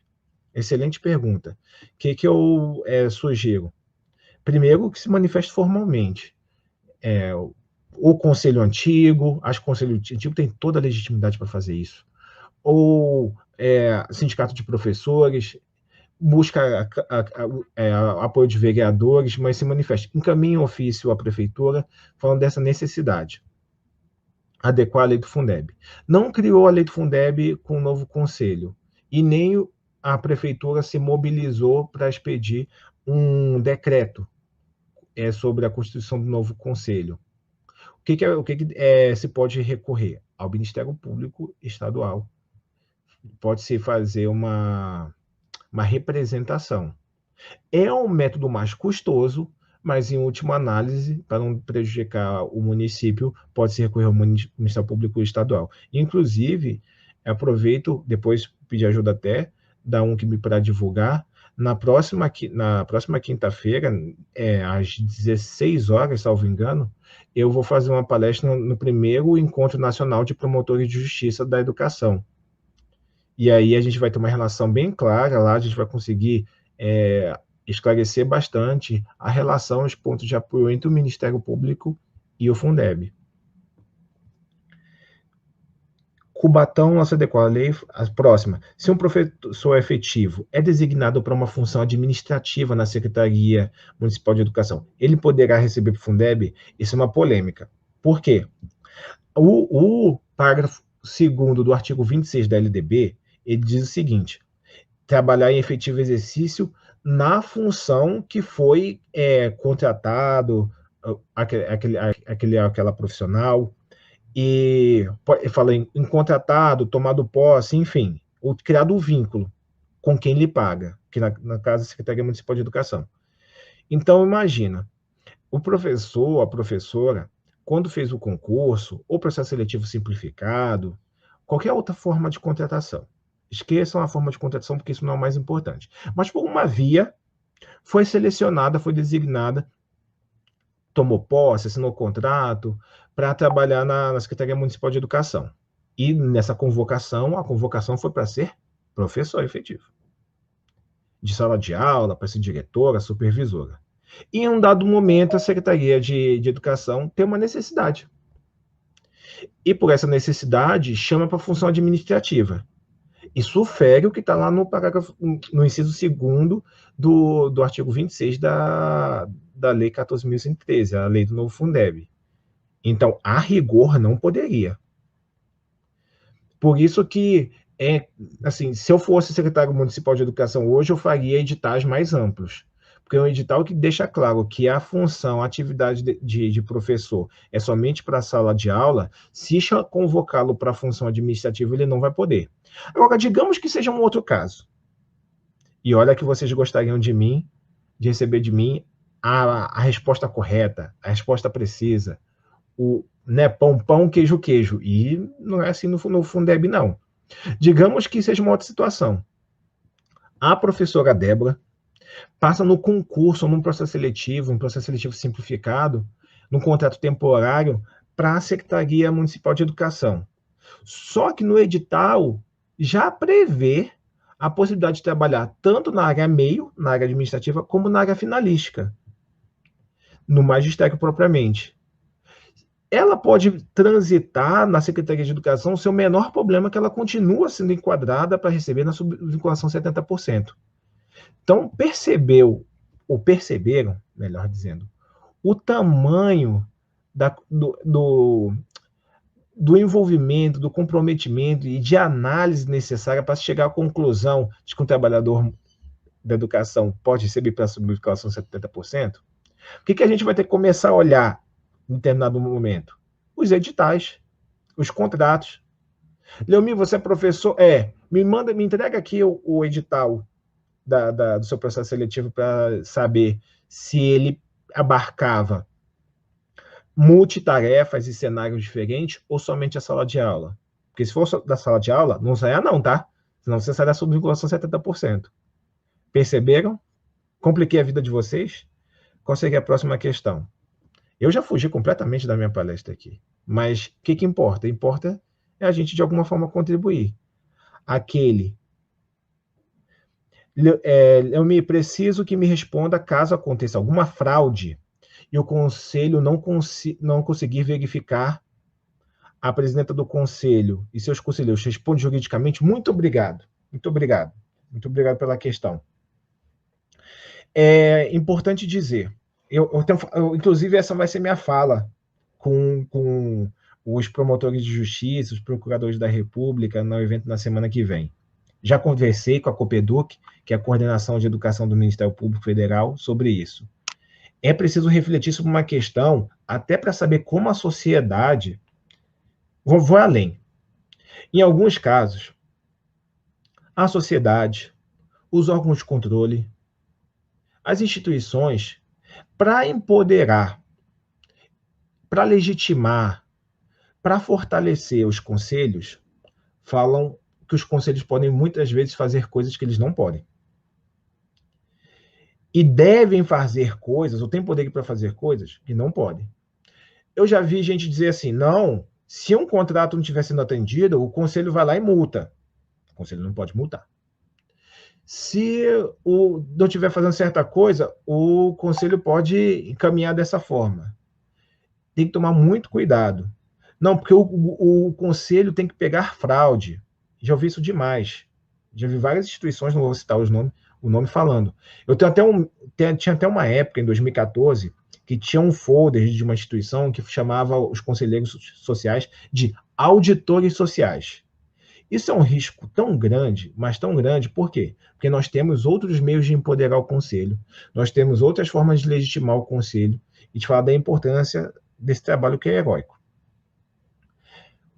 Excelente pergunta. O que eu sugiro? Primeiro, que se manifeste formalmente. O conselho antigo, acho que o conselho antigo tem toda a legitimidade para fazer isso. Ou sindicato de professores, busca apoio de vereadores, mas se manifeste. Encaminhe um ofício à prefeitura falando dessa necessidade. Adequar a lei do Fundeb. Não criou a lei do Fundeb com um novo conselho, e nem a prefeitura se mobilizou para expedir um decreto sobre a constituição do novo conselho. O que se pode recorrer? Ao Ministério Público Estadual. Pode-se fazer uma representação. É um método mais custoso, mas, em última análise, para não prejudicar o município, pode-se recorrer ao Ministério Público Estadual. Inclusive, aproveito, depois pedir ajuda até, da UNCB para divulgar, na próxima quinta-feira, às 16 horas, salvo engano, eu vou fazer uma palestra no primeiro Encontro Nacional de Promotores de Justiça da Educação. E aí a gente vai ter uma relação bem clara lá, a gente vai conseguir esclarecer bastante a relação, os pontos de apoio entre o Ministério Público e o Fundeb. Cubatão não se adequou à lei. A próxima. Se um professor efetivo é designado para uma função administrativa na Secretaria Municipal de Educação, ele poderá receber para o Fundeb? Isso é uma polêmica. Por quê? O parágrafo 2º do artigo 26 da LDB, ele diz o seguinte: trabalhar em efetivo exercício na função que foi contratado aquela profissional, e fala em contratado, tomado posse, enfim, ou criado um vínculo com quem lhe paga, que na casa da Secretaria Municipal de Educação. Então, imagina, o professor, a professora, quando fez o concurso, ou processo seletivo simplificado, qualquer outra forma de contratação. Esqueçam a forma de contratação, porque isso não é o mais importante. Mas por uma via, foi selecionada, foi designada, tomou posse, assinou contrato, para trabalhar na Secretaria Municipal de Educação. E nessa convocação, a convocação foi para ser professor efetivo. De sala de aula, para ser diretora, supervisora. E em um dado momento, a Secretaria de Educação tem uma necessidade. E por essa necessidade, chama para a função administrativa. Isso fere o que está lá no parágrafo, no inciso 2º do artigo 26 da Lei 14.113, a lei do novo Fundeb. Então, a rigor, não poderia. Por isso que, assim, se eu fosse secretário municipal de educação hoje, eu faria editais mais amplos. Porque é um edital que deixa claro que a função, a atividade de professor é somente para a sala de aula. Se convocá-lo para a função administrativa, ele não vai poder. Agora, digamos que seja um outro caso. E olha que vocês gostariam de receber de mim a resposta correta, a resposta precisa. Pão, queijo. E não é assim no Fundeb, não. Digamos que seja uma outra situação. A professora Débora passa no concurso, num processo seletivo simplificado, num contrato temporário, para a Secretaria Municipal de Educação. Só que no edital já prevê a possibilidade de trabalhar tanto na área meio, na área administrativa, como na área finalística, no magistério propriamente. Ela pode transitar na Secretaria de Educação, seu menor problema é que ela continua sendo enquadrada para receber na subvinculação 70%. Então, perceberam, melhor dizendo, o tamanho do envolvimento, do comprometimento e de análise necessária para chegar à conclusão de que um trabalhador da educação pode receber para a subvinculação 70%? O que a gente vai ter que começar a olhar em determinado momento? Os editais, os contratos. Leomir, você é professor? Me entrega aqui o edital do seu processo seletivo para saber se ele abarcava multitarefas e cenários diferentes ou somente a sala de aula. Porque se for da sala de aula, não saia não, tá? Senão você sai da subvinculação 70%. Perceberam? Compliquei a vida de vocês? Qual seria a próxima questão? Eu já fugi completamente da minha palestra aqui, mas o que importa? Importa é a gente, de alguma forma, contribuir. Eu me preciso que me responda caso aconteça alguma fraude e o conselho não conseguir verificar. A presidenta do conselho e seus conselheiros respondem juridicamente. Muito obrigado. Muito obrigado. Muito obrigado pela questão. É importante dizer, inclusive essa vai ser minha fala com os promotores de justiça, os procuradores da República, no evento na semana que vem. Já conversei com a COPEDUC, que é a Coordenação de Educação do Ministério Público Federal, sobre isso. É preciso refletir sobre uma questão, até para saber como a sociedade... Vou além. Em alguns casos, a sociedade, os órgãos de controle, as instituições, para empoderar, para legitimar, para fortalecer os conselhos, falam que os conselhos podem muitas vezes fazer coisas que eles não podem. E devem fazer coisas, ou têm poder para fazer coisas que não podem. Eu já vi gente dizer assim, não, se um contrato não estiver sendo atendido, o conselho vai lá e multa. O conselho não pode multar. Se não estiver fazendo certa coisa, o conselho pode encaminhar dessa forma. Tem que tomar muito cuidado. Não, porque o conselho tem que pegar fraude. Já ouvi isso demais. Já vi várias instituições, não vou citar o nome falando. Tinha até uma época, em 2014, que tinha um folder de uma instituição que chamava os conselheiros sociais de auditores sociais. Isso é um risco tão grande, mas tão grande, por quê? Porque nós temos outros meios de empoderar o conselho, nós temos outras formas de legitimar o conselho e de falar da importância desse trabalho que é heróico.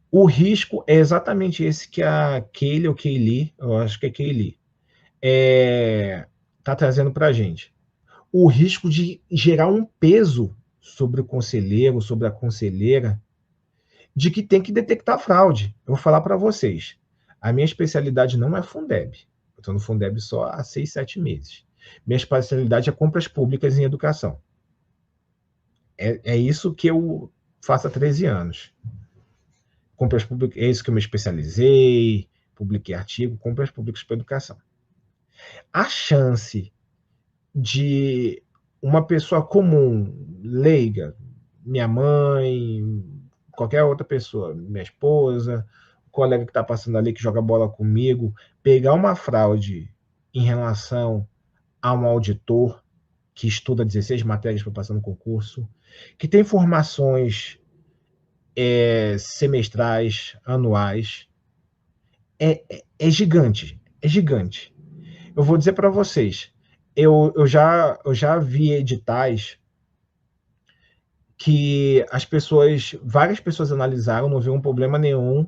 O risco é exatamente esse que a Kaylee, ou Kaylee, eu acho que é Kaylee, está trazendo para a gente. O risco de gerar um peso sobre o conselheiro, sobre a conselheira, de que tem que detectar fraude. Eu vou falar para vocês. A minha especialidade não é Fundeb. Eu estou no Fundeb só há 6, 7 meses. Minha especialidade é compras públicas em educação. É isso que eu faço há 13 anos. Compras públicas, é isso que eu me especializei, publiquei artigo, compras públicas para educação. A chance de uma pessoa comum, leiga, minha mãe, qualquer outra pessoa, minha esposa, o colega que está passando ali, que joga bola comigo, pegar uma fraude em relação a um auditor que estuda 16 matérias para passar no concurso, que tem formações semestrais, anuais, é gigante, é gigante. Eu vou dizer para vocês, eu já vi editais que várias pessoas analisaram, não viu um problema nenhum,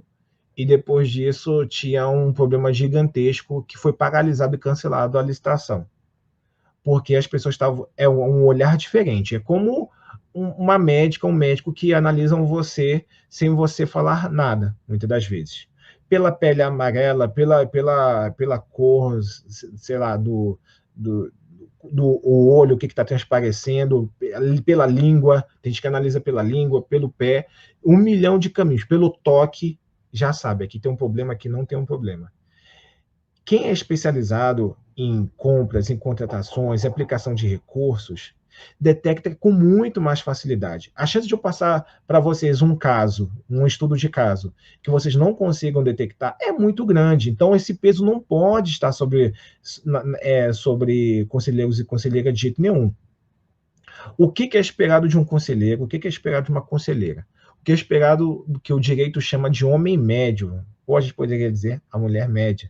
e depois disso tinha um problema gigantesco que foi paralisado e cancelado a licitação. Porque as pessoas estavam... É um olhar diferente. É como uma médica, um médico que analisam você sem você falar nada, muitas das vezes. Pela pele amarela, pela cor, sei lá, do olho, o que está transparecendo, pela língua, tem gente que analisa pela língua, pelo pé, 1 milhão de caminhos, pelo toque, já sabe, aqui tem um problema, aqui não tem um problema. Quem é especializado em compras, em contratações, aplicação de recursos, detecta com muito mais facilidade. A chance de eu passar para vocês um caso, um estudo de caso, que vocês não consigam detectar é muito grande. Então, esse peso não pode estar sobre conselheiros e conselheiras de jeito nenhum. O que é esperado de um conselheiro? O que é esperado de uma conselheira? O que é esperado do que o direito chama de homem médio? Ou a gente poderia dizer a mulher média.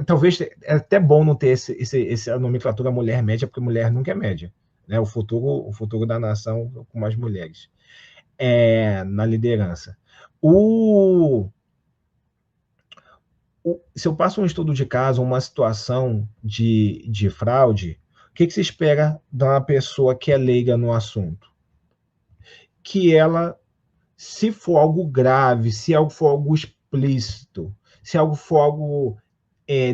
Talvez é até bom não ter essa nomenclatura mulher média, porque mulher nunca é média. Né? O futuro da nação com mais mulheres na liderança. Se eu passo um estudo de caso, uma situação de fraude, o que se espera de uma pessoa que é leiga no assunto? Que ela, se for algo grave, se algo for algo explícito, se algo for algo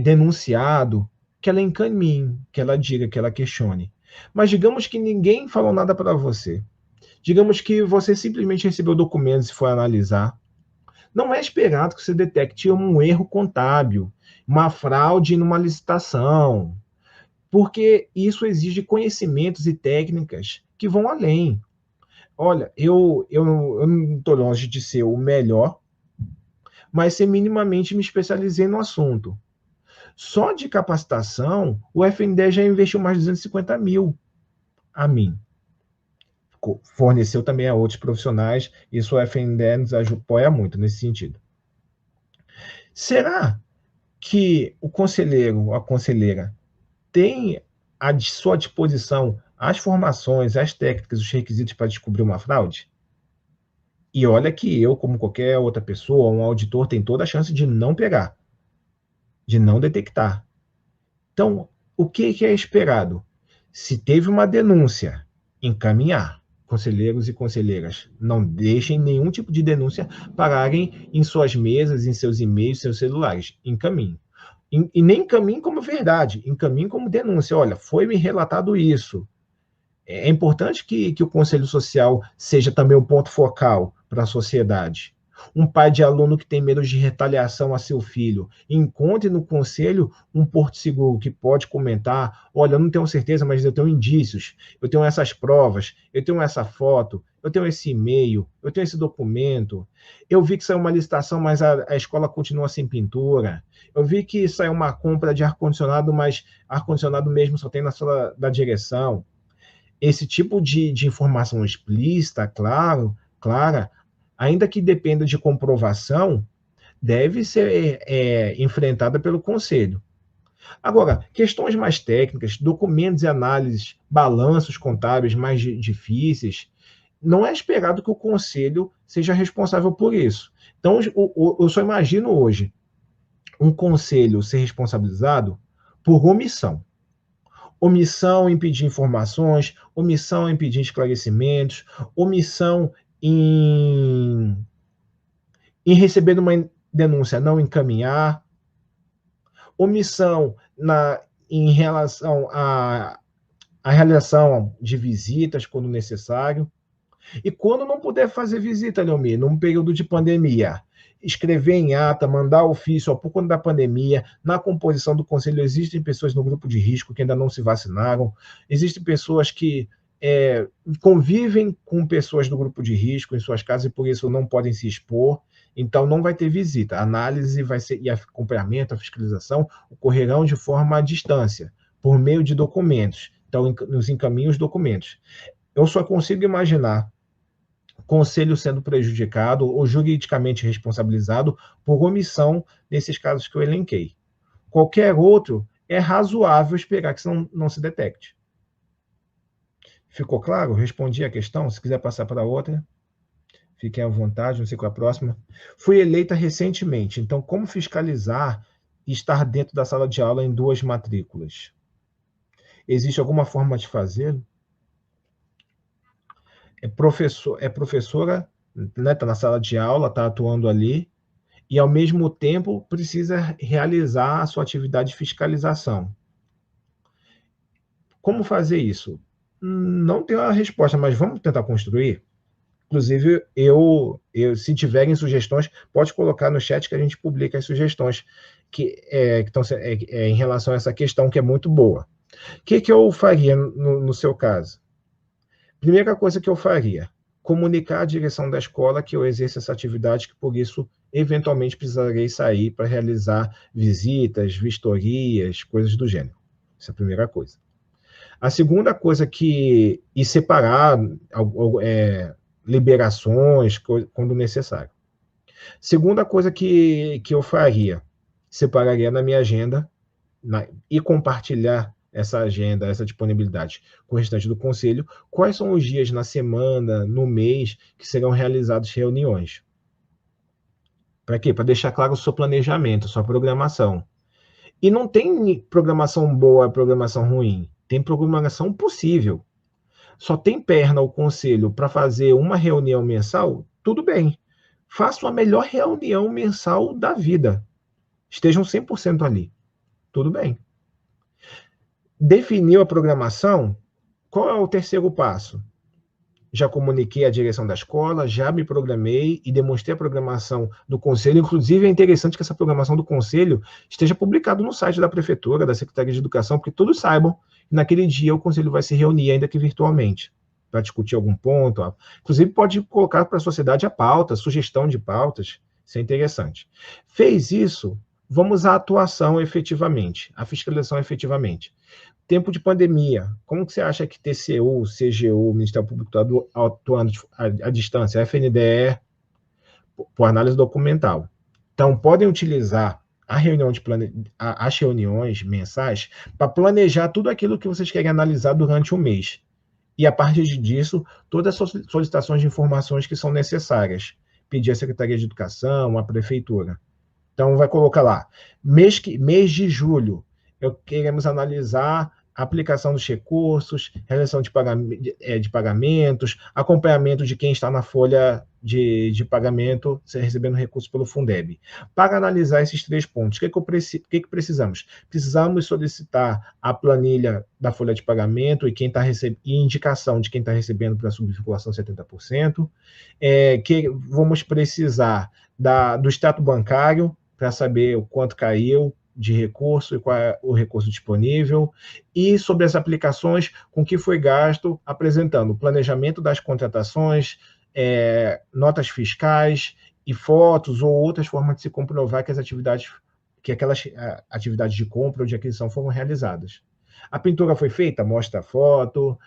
denunciado, que ela encaminhe, que ela diga, que ela questione. Mas digamos que ninguém falou nada para você. Digamos que você simplesmente recebeu documentos e foi analisar. Não é esperado que você detecte um erro contábil, uma fraude numa licitação, porque isso exige conhecimentos e técnicas que vão além. Olha, eu não estou longe de ser o melhor, mas ser minimamente me especializei no assunto. Só de capacitação, o FNDE já investiu mais de 250 mil a mim. Forneceu também a outros profissionais, e isso o FNDE nos apoia muito nesse sentido. Será que o conselheiro ou a conselheira tem à sua disposição as formações, as técnicas, os requisitos para descobrir uma fraude? E olha que eu, como qualquer outra pessoa, um auditor, tem toda a chance de não pegar, de não detectar. Então, o que é esperado? Se teve uma denúncia, encaminhar. Conselheiros e conselheiras, não deixem nenhum tipo de denúncia pararem em suas mesas, em seus e-mails, seus celulares. Encaminhem. E nem encaminhem como verdade, encaminhem como denúncia. Olha, foi me relatado isso. É importante que o conselho social seja também um ponto focal para a sociedade. Um pai de aluno que tem medo de retaliação a seu filho, encontre no conselho um porto seguro que pode comentar: olha, eu não tenho certeza, mas eu tenho indícios, eu tenho essas provas, eu tenho essa foto, eu tenho esse e-mail, eu tenho esse documento, eu vi que saiu uma licitação, mas a escola continua sem pintura, eu vi que saiu uma compra de ar-condicionado, mas ar-condicionado mesmo só tem na sala da direção. Esse tipo de informação explícita, claro, clara, ainda que dependa de comprovação, deve ser enfrentada pelo conselho. Agora, questões mais técnicas, documentos e análises, balanços contábeis mais difíceis, não é esperado que o conselho seja responsável por isso. Então, eu só imagino hoje um conselho ser responsabilizado por omissão. Omissão em pedir informações, omissão em pedir esclarecimentos, omissão em, em receber uma denúncia, não encaminhar, omissão em relação à realização de visitas quando necessário. E quando não puder fazer visita, Leomir, num período de pandemia, escrever em ata, mandar ofício, por conta da pandemia, na composição do conselho, existem pessoas no grupo de risco que ainda não se vacinaram, existem pessoas que convivem com pessoas do grupo de risco em suas casas e por isso não podem se expor, então não vai ter visita. A análise vai ser, e acompanhamento, a fiscalização ocorrerão de forma à distância, por meio de documentos. Então, nos encaminham os documentos. Eu só consigo imaginar conselho sendo prejudicado ou juridicamente responsabilizado por omissão nesses casos que eu elenquei. Qualquer outro, é razoável esperar que isso não se detecte. Ficou claro? Respondi a questão. Se quiser passar para outra, fiquem à vontade, não sei qual é a próxima. Fui eleita recentemente, então como fiscalizar e estar dentro da sala de aula em 2 matrículas? Existe alguma forma de fazer? Professora, né, está na sala de aula, está atuando ali, e ao mesmo tempo precisa realizar a sua atividade de fiscalização. Como fazer isso? Não tenho a resposta, mas vamos tentar construir. Inclusive, se tiverem sugestões, pode colocar no chat que a gente publica as sugestões que estão em relação a essa questão, que é muito boa. O que eu faria no seu caso? Primeira coisa que eu faria, comunicar à direção da escola que eu exerço essa atividade, que por isso, eventualmente, precisarei sair para realizar visitas, vistorias, coisas do gênero. Essa é a primeira coisa. A segunda coisa e separar liberações quando necessário. Segunda coisa que eu faria, separaria na minha agenda e compartilhar essa agenda, essa disponibilidade com o restante do conselho, quais são os dias na semana, no mês, que serão realizadas reuniões. Para quê? Para deixar claro o seu planejamento, a sua programação. E não tem programação boa, programação ruim. Tem programação possível. Só tem perna o conselho para fazer uma reunião mensal? Tudo bem. Faça a melhor reunião mensal da vida. Estejam 100% ali. Tudo bem. Definiu a programação? Qual é o terceiro passo? Já comuniquei à direção da escola, já me programei e demonstrei a programação do conselho. Inclusive, é interessante que essa programação do conselho esteja publicada no site da prefeitura, da Secretaria de Educação, porque todos saibam que naquele dia o conselho vai se reunir, ainda que virtualmente, para discutir algum ponto. Inclusive, pode colocar para a sociedade a pauta, sugestão de pautas. Isso é interessante. Fez isso, vamos à atuação efetivamente, à fiscalização efetivamente. Tempo de pandemia, como que você acha que TCU, CGU, Ministério Público está atuando à distância, FNDE, por análise documental? Então, podem utilizar as reuniões mensais para planejar tudo aquilo que vocês querem analisar durante um mês. E, a partir disso, todas as solicitações de informações que são necessárias. Pedir à Secretaria de Educação, à Prefeitura. Então, vai colocar lá, mês de julho, queremos analisar a aplicação dos recursos, realização de pagamentos, acompanhamento de quem está na folha de pagamento, recebendo recursos pelo Fundeb. Para analisar esses 3 pontos, o que precisamos? Precisamos solicitar a planilha da folha de pagamento e indicação de quem está recebendo para subvinculação 70%. Que vamos precisar do extrato bancário, para saber o quanto caiu de recurso e qual é o recurso disponível, e sobre as aplicações, com que foi gasto, apresentando o planejamento das contratações, notas fiscais e fotos ou outras formas de se comprovar que aquelas atividades de compra ou de aquisição foram realizadas. A pintura foi feita? Mostra a foto.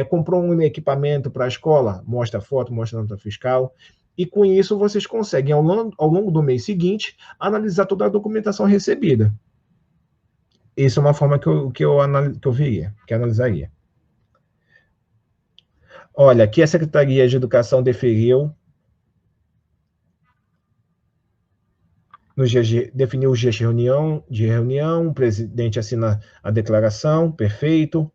Comprou um equipamento para a escola? Mostra a foto, mostra a nota fiscal. E com isso vocês conseguem, ao longo do mês seguinte, analisar toda a documentação recebida. Isso é uma forma que eu veria, que analisaria. Olha, aqui a Secretaria de Educação definiu definiu os dias de reunião, o presidente assina a declaração, perfeito.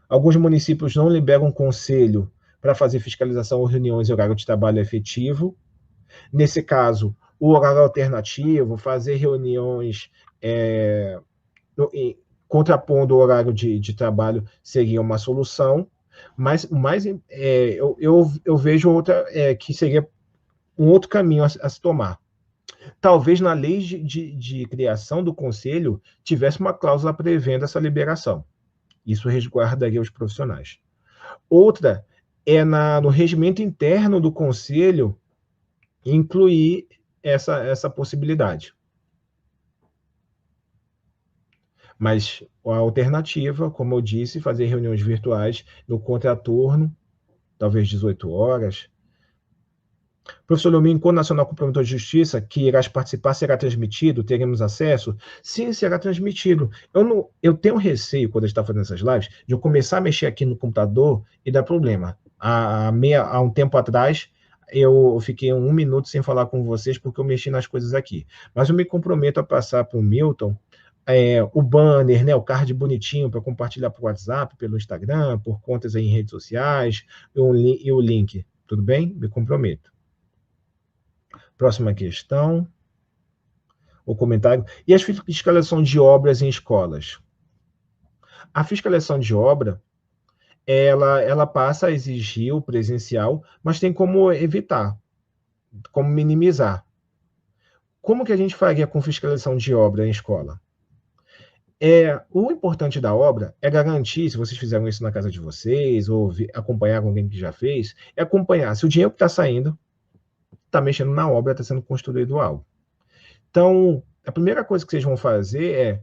Alguns municípios não liberam conselho para fazer fiscalização ou reuniões em horário de trabalho efetivo. Nesse caso, o horário alternativo, fazer reuniões contrapondo o horário de trabalho seria uma solução, mas eu vejo outra, que seria um outro caminho a se tomar. Talvez na lei de criação do conselho tivesse uma cláusula prevendo essa liberação. Isso resguardaria os profissionais. Outra é no regimento interno do conselho incluir essa possibilidade. Mas a alternativa, como eu disse, fazer reuniões virtuais no contraturno, talvez 18 horas. Professor Leomir, enquanto nacional com promotor de justiça, que irás participar, será transmitido? Teremos acesso? Sim, será transmitido. Eu tenho receio, quando a gente está fazendo essas lives, de eu começar a mexer aqui no computador e dar problema. Há um tempo atrás, eu fiquei 1 minuto sem falar com vocês porque eu mexi nas coisas aqui. Mas eu me comprometo a passar para o Milton o banner, né, o card bonitinho para compartilhar por WhatsApp, pelo Instagram, por contas aí em redes sociais, e o link. Tudo bem? Me comprometo. Próxima questão. O comentário. E a fiscalização de obras em escolas? A fiscalização de obra, ela passa a exigir o presencial, mas tem como evitar, como minimizar. Como que a gente faria com fiscalização de obra em escola? O importante da obra é garantir, se vocês fizeram isso na casa de vocês, ou acompanhar alguém que já fez, é acompanhar se o dinheiro que está saindo está mexendo na obra, está sendo construído algo. Então, a primeira coisa que vocês vão fazer é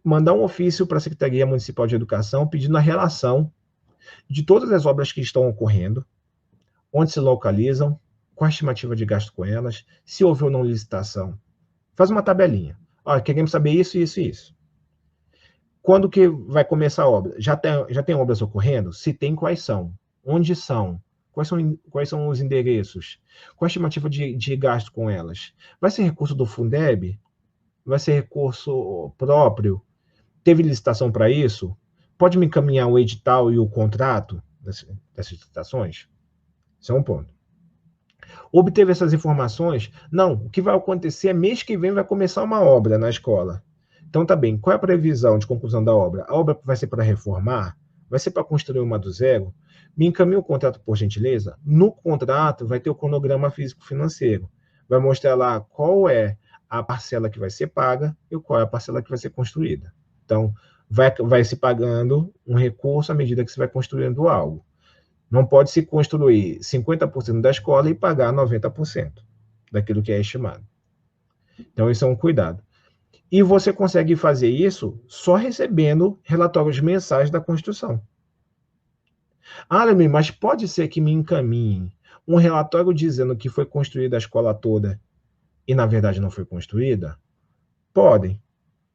mandar um ofício para a Secretaria Municipal de Educação pedindo a relação de todas as obras que estão ocorrendo, onde se localizam, qual a estimativa de gasto com elas, se houve ou não licitação. Faz uma tabelinha. Olha, queremos saber isso, isso e isso. Quando que vai começar a obra? Já tem obras ocorrendo? Se tem, quais são? Onde são? Quais são os endereços? Qual a estimativa de gasto com elas? Vai ser recurso do Fundeb? Vai ser recurso próprio? Teve licitação para isso? Pode me encaminhar o edital e o contrato dessas licitações? Esse é um ponto. Obteve essas informações? Não. O que vai acontecer é mês que vem vai começar uma obra na escola. Então, tá bem. Qual é a previsão de conclusão da obra? A obra vai ser para reformar? Vai ser para construir uma do zero? Me encaminhe o contrato, por gentileza. No contrato vai ter o cronograma físico-financeiro. Vai mostrar lá qual é a parcela que vai ser paga e qual é a parcela que vai ser construída. Então, vai se pagando um recurso à medida que você vai construindo algo. Não pode se construir 50% da escola e pagar 90% daquilo que é estimado. Então, isso é um cuidado. E você consegue fazer isso só recebendo relatórios mensais da construção. Ah, Lemin, mas pode ser que me encaminhe um relatório dizendo que foi construída a escola toda e, na verdade, não foi construída? Podem,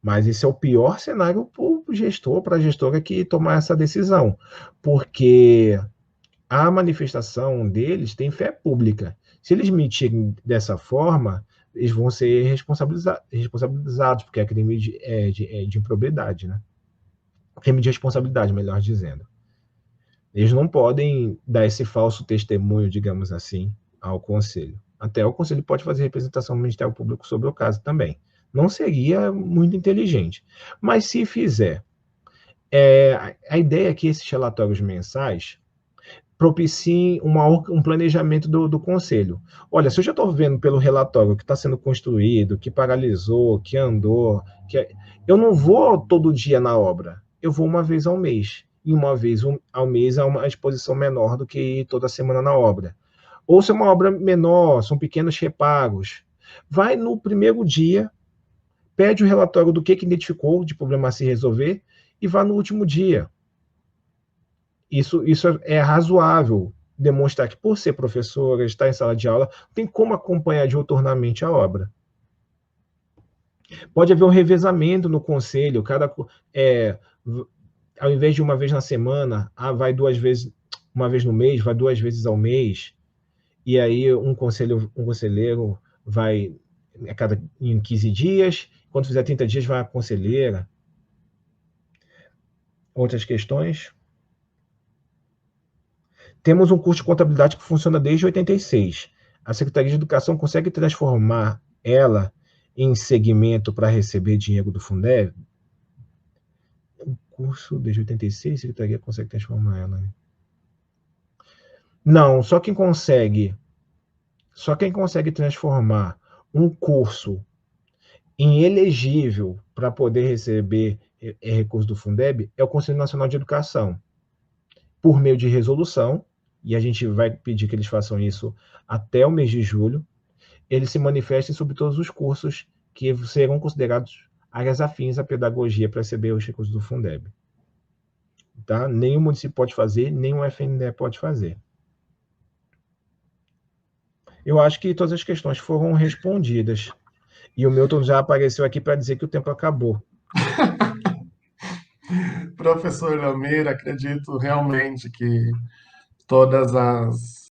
mas esse é o pior cenário para o gestor, para a gestora que tomar essa decisão, porque a manifestação deles tem fé pública. Se eles mentirem dessa forma, eles vão ser responsabilizados, porque é crime de improbidade, né? Crime de responsabilidade, melhor dizendo. Eles não podem dar esse falso testemunho, digamos assim, ao conselho. Até o conselho pode fazer representação no Ministério Público sobre o caso também. Não seria muito inteligente. Mas se fizer, a ideia é que esses relatórios mensais propiciem um planejamento do conselho. Olha, se eu já estou vendo pelo relatório que está sendo construído, que paralisou, que andou, eu não vou todo dia na obra, eu vou uma vez ao mês. E uma vez ao mês é uma exposição menor do que toda semana na obra. Ou se é uma obra menor, são pequenos reparos. Vai no primeiro dia, pede o relatório do que identificou de problema a se resolver e vá no último dia. Isso é razoável demonstrar que, por ser professora, estar em sala de aula, tem como acompanhar diuturnamente a obra. Pode haver um revezamento no conselho, ao invés de uma vez na semana, vai 2 vezes, uma vez no mês, vai 2 vezes ao mês, e aí um conselheiro vai em 15 dias, quando fizer 30 dias vai a conselheira. Outras questões? Temos um curso de contabilidade que funciona desde 86. A Secretaria de Educação consegue transformar ela em segmento para receber dinheiro do Fundeb? O curso desde 86, a Secretaria consegue transformar ela. Não, só quem consegue transformar um curso em elegível para poder receber recurso do Fundeb é o Conselho Nacional de Educação, por meio de resolução, e a gente vai pedir que eles façam isso até o mês de julho. Eles se manifestem sobre todos os cursos que serão considerados áreas afins à pedagogia para receber os recursos do Fundeb. Tá? Nem o município pode fazer, nem o FNDE pode fazer. Eu acho que todas as questões foram respondidas. E o Milton já apareceu aqui para dizer que o tempo acabou.
Professor Lameira, acredito realmente que todas as